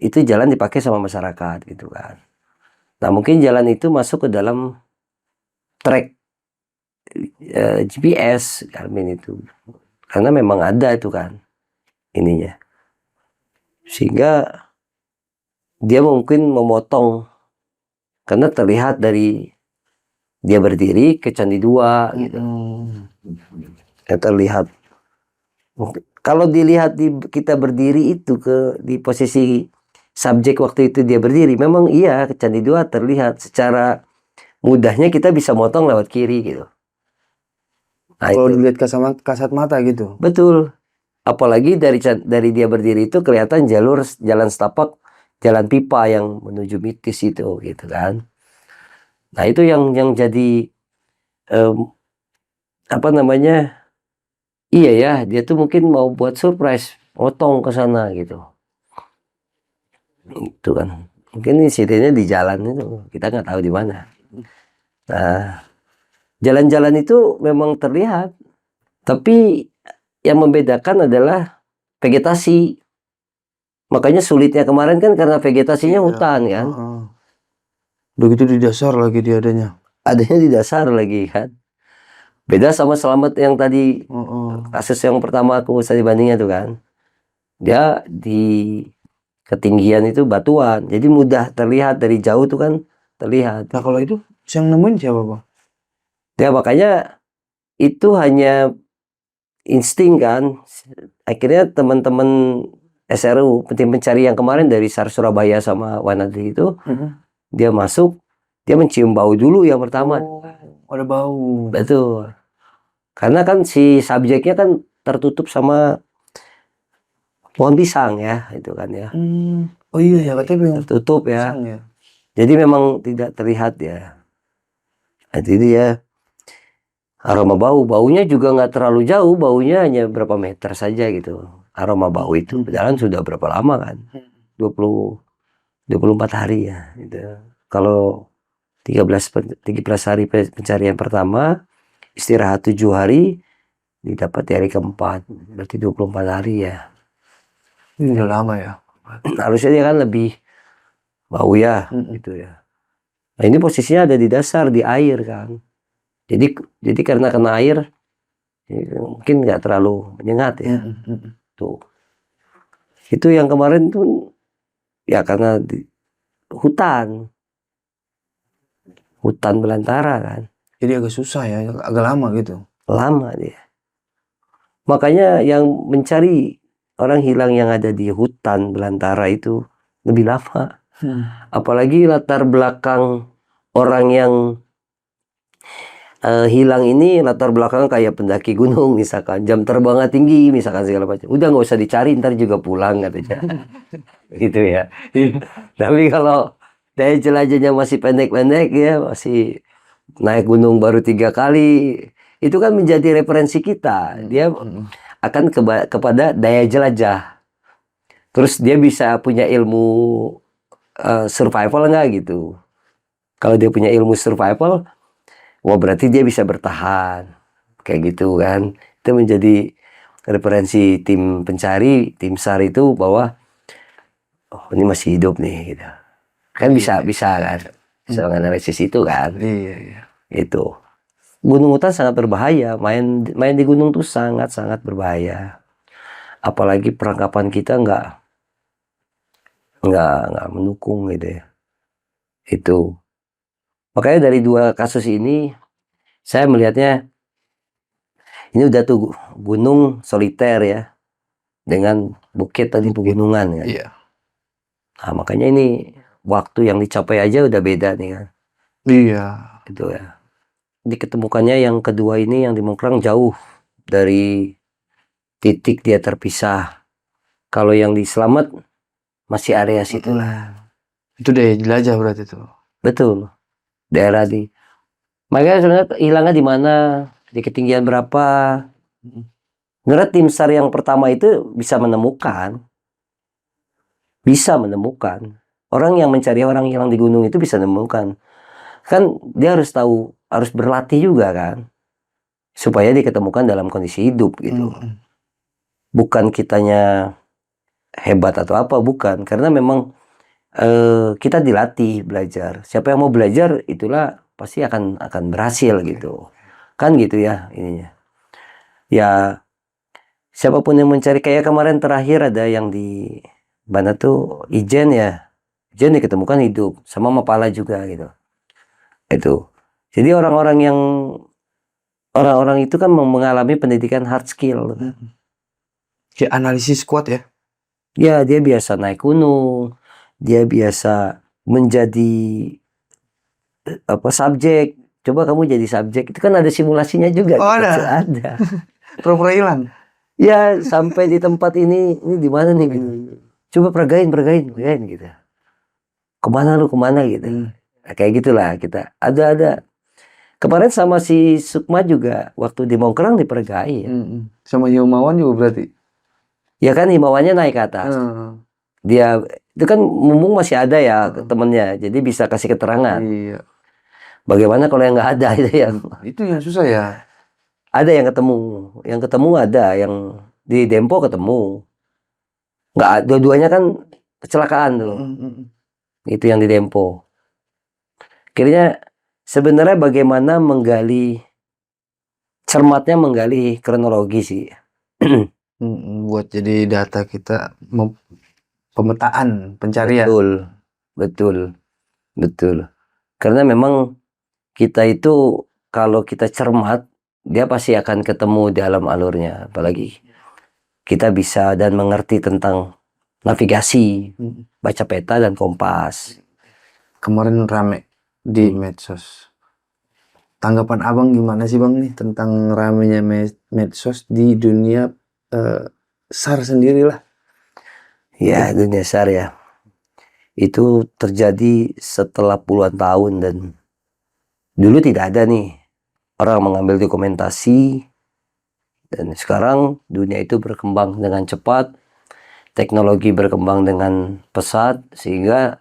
itu jalan dipakai sama masyarakat gitu kan. Nah mungkin jalan itu masuk ke dalam track GPS Garmin itu, karena memang ada itu kan ininya, sehingga dia mungkin memotong karena terlihat dari dia berdiri ke Candi 2 gitu. Ya, terlihat. Kalau dilihat kita berdiri itu di posisi subjek waktu itu dia berdiri, memang iya ke Candi 2 terlihat secara mudahnya kita bisa motong lewat kiri gitu. Nah, Kalau itu. dilihat kasat mata gitu. Betul. Apalagi dari dia berdiri itu kelihatan jalan setapak, jalan pipa yang menuju mitis itu gitu kan. Nah itu yang jadi apa namanya? Iya ya, dia tuh mungkin mau buat surprise, potong ke sana gitu. Itu kan. Mungkin insidennya di jalan itu, kita nggak tahu di mana. Nah, jalan-jalan itu memang terlihat, tapi yang membedakan adalah vegetasi. Makanya sulitnya kemarin kan karena vegetasinya hutan kan. Begitu di dasar lagi dia adanya. Adanya di dasar lagi kan. Beda sama Selamat yang tadi kasus yang pertama aku saya bandingnya tuh kan. Dia di ketinggian itu batuan, jadi mudah terlihat dari jauh tuh kan terlihat. Nah kalau itu yang nemuin siapa Bang? Ya makanya itu hanya insting kan. Akhirnya teman-teman SRU tim pencari yang kemarin dari SAR Surabaya sama Wanadri itu dia masuk, dia mencium bau dulu yang pertama. Ada bau. Betul. Karena kan si subjeknya kan tertutup sama pohon pisang ya, itu kan ya. Oh iya ya, katanya tertutup ya. ya. Jadi memang tidak terlihat ya. Jadi dia aroma baunya juga nggak terlalu jauh, baunya hanya berapa meter saja gitu. Aroma bau itu berjalan sudah berapa lama kan? 24 hari ya. Gitu. Kalau 13 hari pencarian pertama, istirahat 7 hari, didapat di hari keempat, berarti 24 hari ya. Ini udah lama ya. Harusnya dia kan lebih bau ya, gitu ya. Nah ini posisinya ada di dasar, di air kan. Jadi karena kena air, mungkin nggak terlalu menyengat ya. Tuh. Itu yang kemarin tuh, ya karena hutan belantara kan. Jadi agak susah ya, agak lama gitu. Lama dia. Makanya yang mencari orang hilang yang ada di hutan belantara itu lebih lama. Apalagi latar belakang orang yang hilang ini latar belakang kayak pendaki gunung misalkan, jam terbangnya tinggi misalkan segala macam. Udah nggak usah dicari, ntar juga pulang katanya. Gitu ya. Tapi kalau daya jelajahnya masih pendek-pendek ya, masih naik gunung baru 3 kali, itu kan menjadi referensi kita. Dia akan kepada daya jelajah. Terus dia bisa punya ilmu survival nggak gitu. Kalau dia punya ilmu survival, wah berarti dia bisa bertahan. Kayak gitu kan. Itu menjadi referensi tim pencari, tim SAR itu bahwa oh ini masih hidup nih gitu. Kan bisa kan. Bisa menganalisis itu kan. Iya. Itu. Gunung hutan sangat berbahaya. Main di gunung tuh sangat berbahaya. apalagi perangkapan kita nggak mendukung gitu ya. Itu makanya dari dua kasus ini saya melihatnya ini udah tuh gunung soliter ya dengan bukit tadi pegunungan kan. Iya. Nah, makanya ini waktu yang dicapai aja udah beda nih kan. Iya. Gitu ya. Diketemukannya yang kedua ini yang di Mongkrang jauh dari titik dia terpisah. Kalau yang di Slamet masih area situ lah. Itu deh jelajah berarti tuh. Betul. Daerah di. Makanya sebenarnya hilangnya di mana, di ketinggian berapa. Sebenarnya tim SAR yang pertama itu bisa menemukan. Orang yang mencari orang hilang di gunung itu bisa menemukan. Kan dia harus tahu, harus berlatih juga kan. Supaya diketemukan dalam kondisi hidup gitu. Bukan kitanya hebat atau apa, bukan. Karena memang kita dilatih belajar. Siapa yang mau belajar itulah pasti akan berhasil gitu. Kan gitu ya ininya. Ya siapapun yang mencari, kayak kemarin terakhir ada yang di mana tuh Ijen ya. Ijen diketemukan hidup sama Mapala juga gitu. Itu. Jadi orang-orang itu kan mengalami pendidikan hard skill. Kayak analisis kuat ya. Ya, dia biasa naik gunung, dia biasa menjadi subjek. Coba kamu jadi subjek, itu kan ada simulasinya juga. Oh, gitu. ada. Ada. Pura-pura hilang. Ya, sampai di tempat ini di mana nih gitu. Coba peragain gitu. Kemana gitu. Nah, kayak gitulah kita. Ada. Kemarin sama si Sukma juga waktu di Mongkrang diperagain. Sama Himawan juga berarti. Ya kan himawannya naik ke atas. Dia itu kan mumpung masih ada ya temennya, jadi bisa kasih keterangan. Iya. Bagaimana kalau yang nggak ada itu yang Itu yang susah ya. ada yang ketemu ada yang di Dempo ketemu. Nggak, dua-duanya kan kecelakaan tuh. Itu yang di Dempo. Akhirnya sebenarnya bagaimana cermatnya menggali kronologi sih. Buat jadi data kita pemetaan pencarian. Betul. Karena memang kita itu kalau kita cermat, dia pasti akan ketemu dalam alurnya. Apalagi kita bisa dan mengerti tentang navigasi, baca peta dan kompas. Kemarin rame di medsos. Tanggapan abang gimana sih bang nih tentang ramenya medsos di dunia SAR sendiri lah? Ya, dunia SAR ya. Itu terjadi setelah puluhan tahun dan dulu tidak ada nih orang mengambil dokumentasi, dan sekarang dunia itu berkembang dengan cepat, teknologi berkembang dengan pesat, sehingga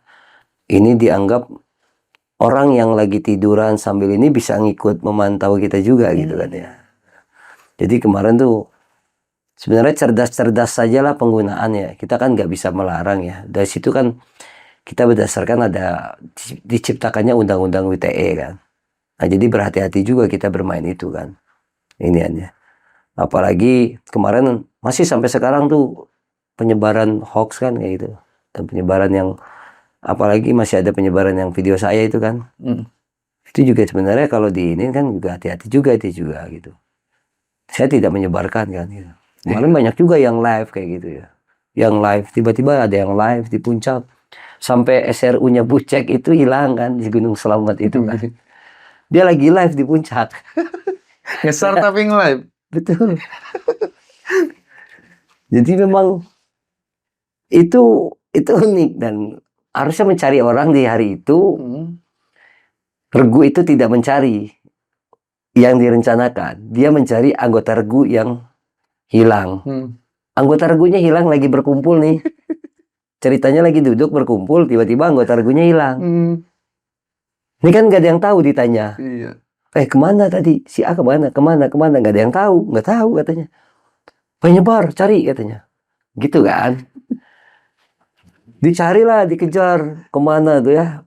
ini dianggap orang yang lagi tiduran sambil ini bisa ngikut memantau kita juga gitu kan ya. Jadi kemarin tuh sebenarnya cerdas-cerdas sajalah penggunaannya. Kita kan nggak bisa melarang ya. Dari situ kan kita berdasarkan ada diciptakannya undang-undang WTE kan. Nah, jadi berhati-hati juga kita bermain itu kan. Iniannya. Apalagi kemarin masih sampai sekarang tuh penyebaran hoax kan kayak gitu. Dan penyebaran yang apalagi masih ada penyebaran yang video saya itu kan. Itu juga sebenarnya kalau di ini kan juga hati-hati juga itu juga gitu. Saya tidak menyebarkan kan gitu. Kemarin banyak juga yang live kayak gitu ya. Yang live tiba-tiba ada yang live di puncak. Sampai SRU-nya Bucek itu hilang kan di Gunung Selamat itu kan. Dia lagi live di puncak. Nge-SAR tapi nge-live. Betul. Jadi memang itu unik dan harusnya mencari orang di hari itu. Regu itu tidak mencari yang direncanakan. Dia mencari anggota regu yang hilang. Anggota regunya hilang lagi berkumpul nih. Ceritanya lagi duduk berkumpul, tiba-tiba anggota regunya hilang. Ini kan gak ada yang tahu ditanya. Iya. Kemana tadi? Si A kemana? Gak ada yang tahu. Gak tahu katanya. Penyebar, cari katanya. Gitu kan. Dicarilah, dikejar. Kemana tuh ya.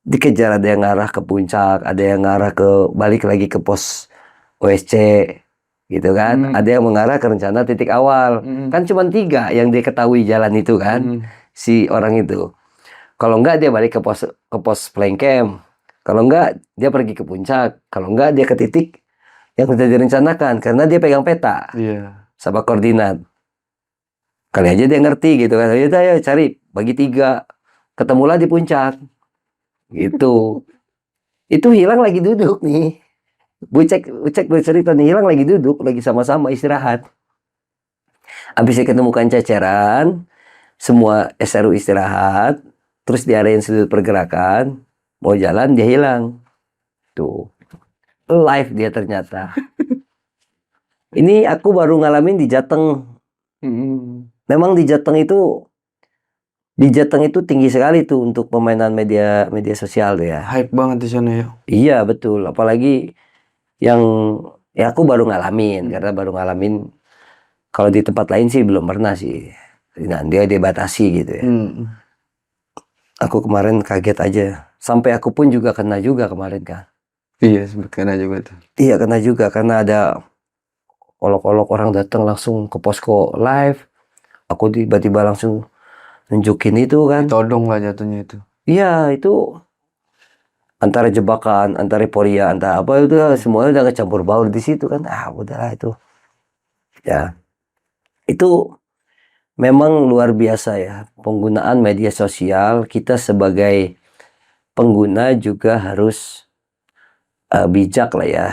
Dikejar, ada yang ngarah ke puncak. Ada yang ngarah ke, balik lagi ke pos OSC. gitu kan. Ada yang mengarah ke rencana titik awal. Kan cuma 3 yang dia ketahui jalan itu kan, si orang itu. Kalau enggak dia balik ke pos flying camp. Kalau enggak dia pergi ke puncak. Kalau enggak dia ke titik yang sudah direncanakan karena dia pegang peta Iya. sama koordinat. Kali aja dia ngerti gitu kan. Ya cari bagi 3. Ketemulah di puncak. Gitu. Itu hilang lagi duduk nih. Ucek bercerita nih, hilang lagi duduk, lagi sama-sama istirahat. Habis diketemukan ceceran, semua SRU istirahat, terus diarahin sudut pergerakan, mau jalan dia hilang. Tuh, live dia ternyata. Ini aku baru ngalamin di Jateng. Memang di Jateng itu tinggi sekali tuh untuk permainan media sosial tuh ya. Hype banget di sana ya. Iya betul, apalagi yang ya aku baru ngalamin karena baru ngalamin. Kalau di tempat lain sih belum pernah sih. Nah, dia dibatasi gitu ya. Aku kemarin kaget aja. Sampai aku pun juga kena juga kemarin kan. Iya, sempet kena juga tuh. Iya kena juga karena ada olok-olok orang datang langsung ke posko live. Aku tiba-tiba langsung nunjukin itu kan. Todong lah jatuhnya itu. Iya itu antara jebakan, antara euforia, antara apa itu semuanya udah kecampur baur di situ kan. Udahlah itu. Ya. Itu memang luar biasa ya. Penggunaan media sosial kita sebagai pengguna juga harus bijak lah ya.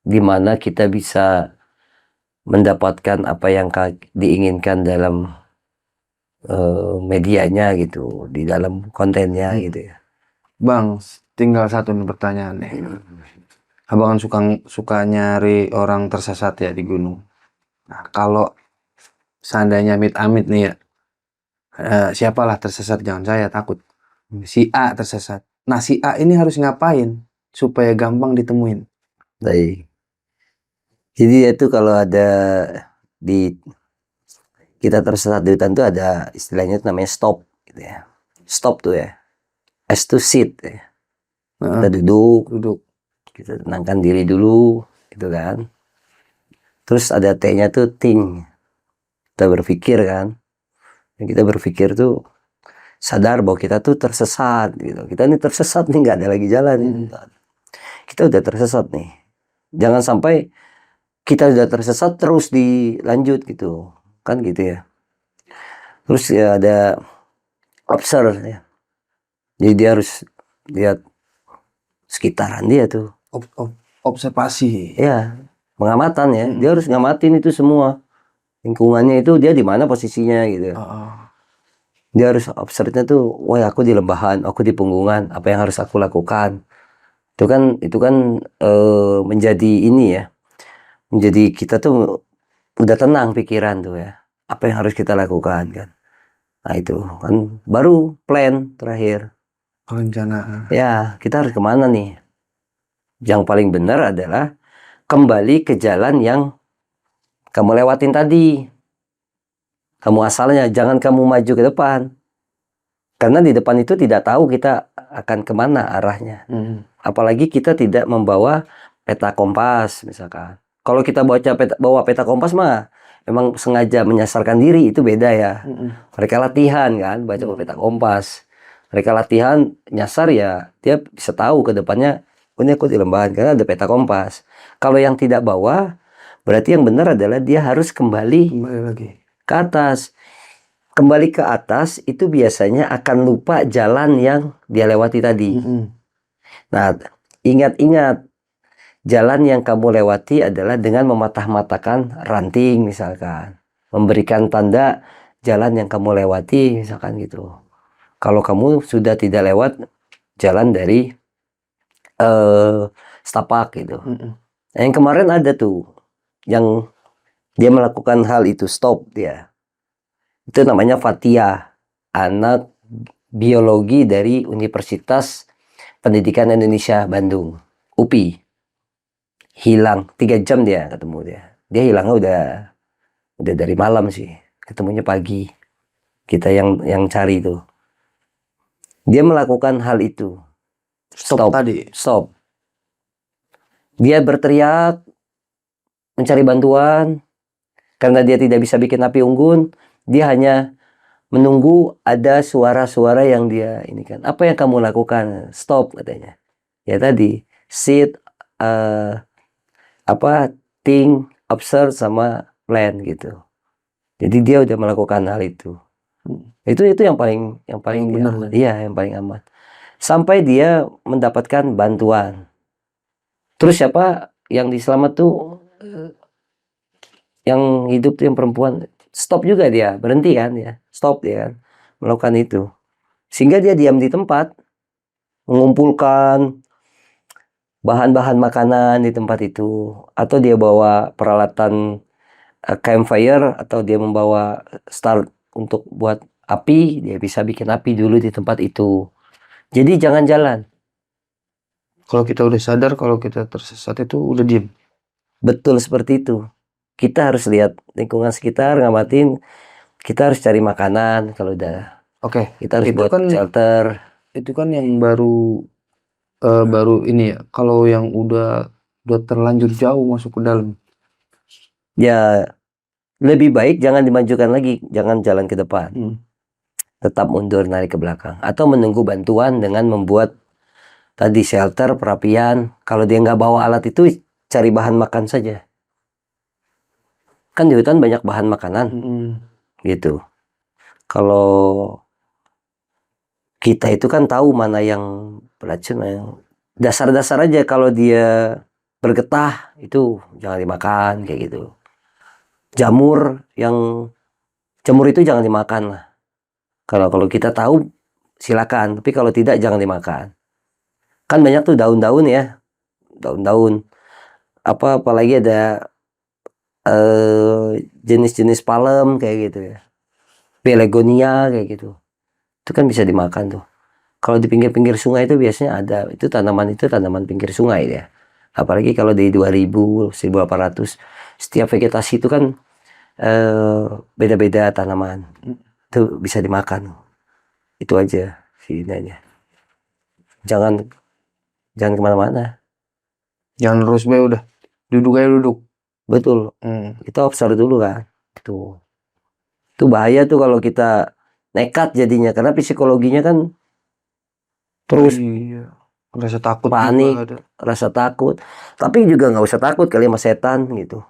Dimana kita bisa mendapatkan apa yang diinginkan dalam medianya gitu, di dalam kontennya gitu ya. Bang, tinggal satu nih pertanyaan nih. Abang kan suka nyari orang tersesat ya di gunung. Nah, kalau seandainya amit-amit nih ya, siapalah tersesat, jangan saya, takut. Si A tersesat. Nah, si A ini harus ngapain supaya gampang ditemuin? Baik. Jadi itu kalau ada di kita tersesat di hutan itu ada istilahnya itu namanya stop gitu ya. Stop tuh ya. S to sit ya. Kita duduk, kita tenangkan diri dulu gitu kan. Terus ada T-nya tuh think. Kita berpikir kan. Dan kita berpikir tuh sadar bahwa kita tuh tersesat gitu. Kita ini tersesat nih, nggak ada lagi jalan. Kita udah tersesat nih. Jangan sampai kita udah tersesat terus dilanjut gitu. Kan gitu ya. Terus ya ada observe ya. Jadi dia harus lihat sekitaran dia tuh. Observasi. Ya, pengamatan ya. Dia harus ngamatin itu semua. Lingkungannya itu dia di mana posisinya gitu. Dia harus observe-nya tuh, wah aku di lembahan, aku di punggungan, apa yang harus aku lakukan. Itu kan menjadi ini ya. Menjadi kita tuh udah tenang pikiran tuh ya. Apa yang harus kita lakukan kan. Nah itu kan baru plan terakhir. Perencanaan. Ya, kita harus kemana nih? Yang paling benar adalah kembali ke jalan yang kamu lewatin tadi. Kamu asalnya, jangan kamu maju ke depan. Karena di depan itu tidak tahu kita akan kemana arahnya. Apalagi kita tidak membawa peta kompas misalkan. Kalau kita bawa peta kompas mah memang sengaja menyasarkan diri, itu beda ya. Mereka latihan kan, baca peta kompas. Mereka latihan nyasar ya, dia bisa tahu ke depannya, ini aku di lembahan karena ada peta kompas. Kalau yang tidak bawa, berarti yang benar adalah dia harus kembali lagi ke atas. Kembali ke atas itu biasanya akan lupa jalan yang dia lewati tadi. Nah, ingat-ingat, jalan yang kamu lewati adalah dengan mematah-matahkan ranting misalkan. Memberikan tanda jalan yang kamu lewati misalkan gitu. Kalau kamu sudah tidak lewat jalan dari setapak gitu. Nah, yang kemarin ada tuh yang dia melakukan hal itu, stop dia. Itu namanya Fatia, anak biologi dari Universitas Pendidikan Indonesia Bandung, UPI. Hilang 3 jam dia ketemu dia. Dia hilangnya udah dari malam sih. Ketemunya pagi. Kita yang cari itu. Dia melakukan hal itu. Stop. tadi. Stop. Dia berteriak mencari bantuan. Karena dia tidak bisa bikin api unggun, dia hanya menunggu ada suara-suara yang dia ini kan. Apa yang kamu lakukan? Stop katanya. Ya tadi, sit, think, observe sama plan gitu. Jadi dia udah melakukan hal itu. Itu yang paling Paling benar kan? iya, yang paling aman. Sampai dia mendapatkan bantuan. Terus siapa yang diselamat tuh yang hidup tuh yang perempuan, stop juga dia, berhenti kan ya, stop dia kan melakukan itu. Sehingga dia diam di tempat, mengumpulkan bahan-bahan makanan di tempat itu, atau dia bawa peralatan campfire, atau dia membawa start untuk buat api, dia bisa bikin api dulu di tempat itu. Jadi jangan jalan. Kalau kita udah sadar kalau kita tersesat itu udah diem. Betul seperti itu. Kita harus lihat lingkungan sekitar, ngamatin. Kita harus cari makanan kalau udah. Oke, Kita harus itu buat kan shelter. itu kan yang baru ini ya. Kalau yang udah terlanjur jauh masuk ke dalam. Ya, lebih baik jangan dimajukan lagi, jangan jalan ke depan. Tetap mundur, narik ke belakang. Atau menunggu bantuan dengan membuat tadi shelter, perapian. Kalau dia nggak bawa alat itu, cari bahan makan saja. Kan di hutan banyak bahan makanan, gitu. Kalau kita itu kan tahu mana yang beracun, mana yang dasar-dasar aja. Kalau dia bergetah, itu jangan dimakan, kayak gitu. Jamur itu jangan dimakan lah. Kalau kita tahu silakan, tapi kalau tidak jangan dimakan. Kan banyak tuh daun-daun ya, daun-daun. Apalagi ada jenis-jenis palem kayak gitu ya, Belegonia kayak gitu. Itu kan bisa dimakan tuh. Kalau di pinggir-pinggir sungai itu biasanya ada, itu tanaman pinggir sungai ya. Apalagi kalau di 2000, 1800, setiap vegetasi itu kan beda-beda tanaman. Itu bisa dimakan. Itu aja sih intinya. Jangan kemana-mana. Jangan terus be udah. Duduk aja duduk. Betul. Kita observe dulu kan. Itu bahaya tuh kalau kita nekat jadinya. Karena psikologinya kan terus Rasa takut panik, juga ada. rasa takut. Tapi juga nggak usah takut kali sama setan gitu.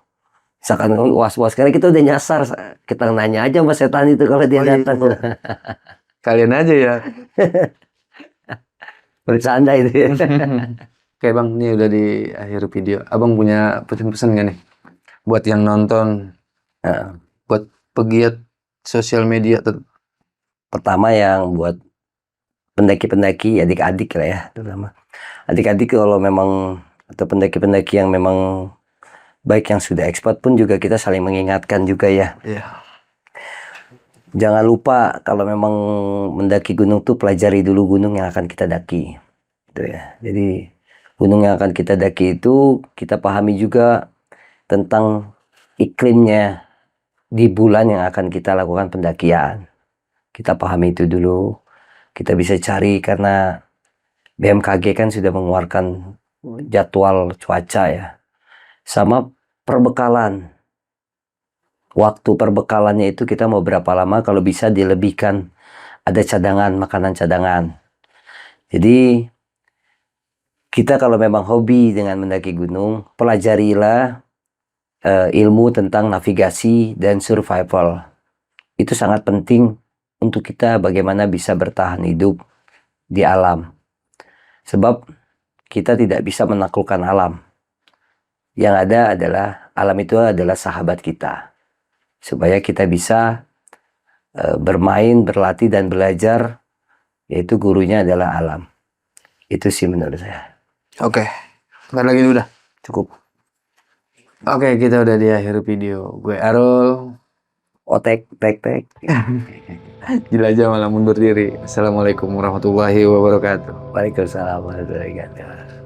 Misalkan was-was, karena kita udah nyasar. Kita nanya aja sama setan itu kalau dia datang. Kalian aja ya. Bercanda itu ya. Oke bang, ini udah di akhir video. Abang punya pesan-pesan gak nih? Buat yang nonton, buat pegiat sosial media. Pertama yang buat pendaki-pendaki, adik-adik lah ya, terutama. Adik-adik kalau memang, atau pendaki-pendaki yang memang baik yang sudah expert pun juga kita saling mengingatkan juga ya. Jangan lupa kalau memang mendaki gunung tuh pelajari dulu gunung yang akan kita daki. Gitu ya. Jadi gunung yang akan kita daki itu kita pahami juga tentang iklimnya di bulan yang akan kita lakukan pendakian. Kita pahami itu dulu. Kita bisa cari karena BMKG kan sudah mengeluarkan jadwal cuaca ya. Sama perbekalan. Waktu perbekalannya itu kita mau berapa lama, kalau bisa dilebihkan. Ada cadangan, makanan cadangan. Jadi kita kalau memang hobi dengan mendaki gunung, pelajarilah ilmu tentang navigasi dan survival. Itu sangat penting untuk kita bagaimana bisa bertahan hidup di alam. Sebab kita tidak bisa menaklukkan alam. Yang ada adalah alam itu adalah sahabat kita. Supaya kita bisa bermain, berlatih dan belajar, yaitu gurunya adalah alam. Itu sih menurut saya. Oke, nggak lagi udah Cukup. Oke, kita udah di akhir video. Gue Arul. Otek, tek. Jelajah malah mundur diri. Assalamualaikum warahmatullahi wabarakatuh. Waalaikumsalam warahmatullahi wabarakatuh.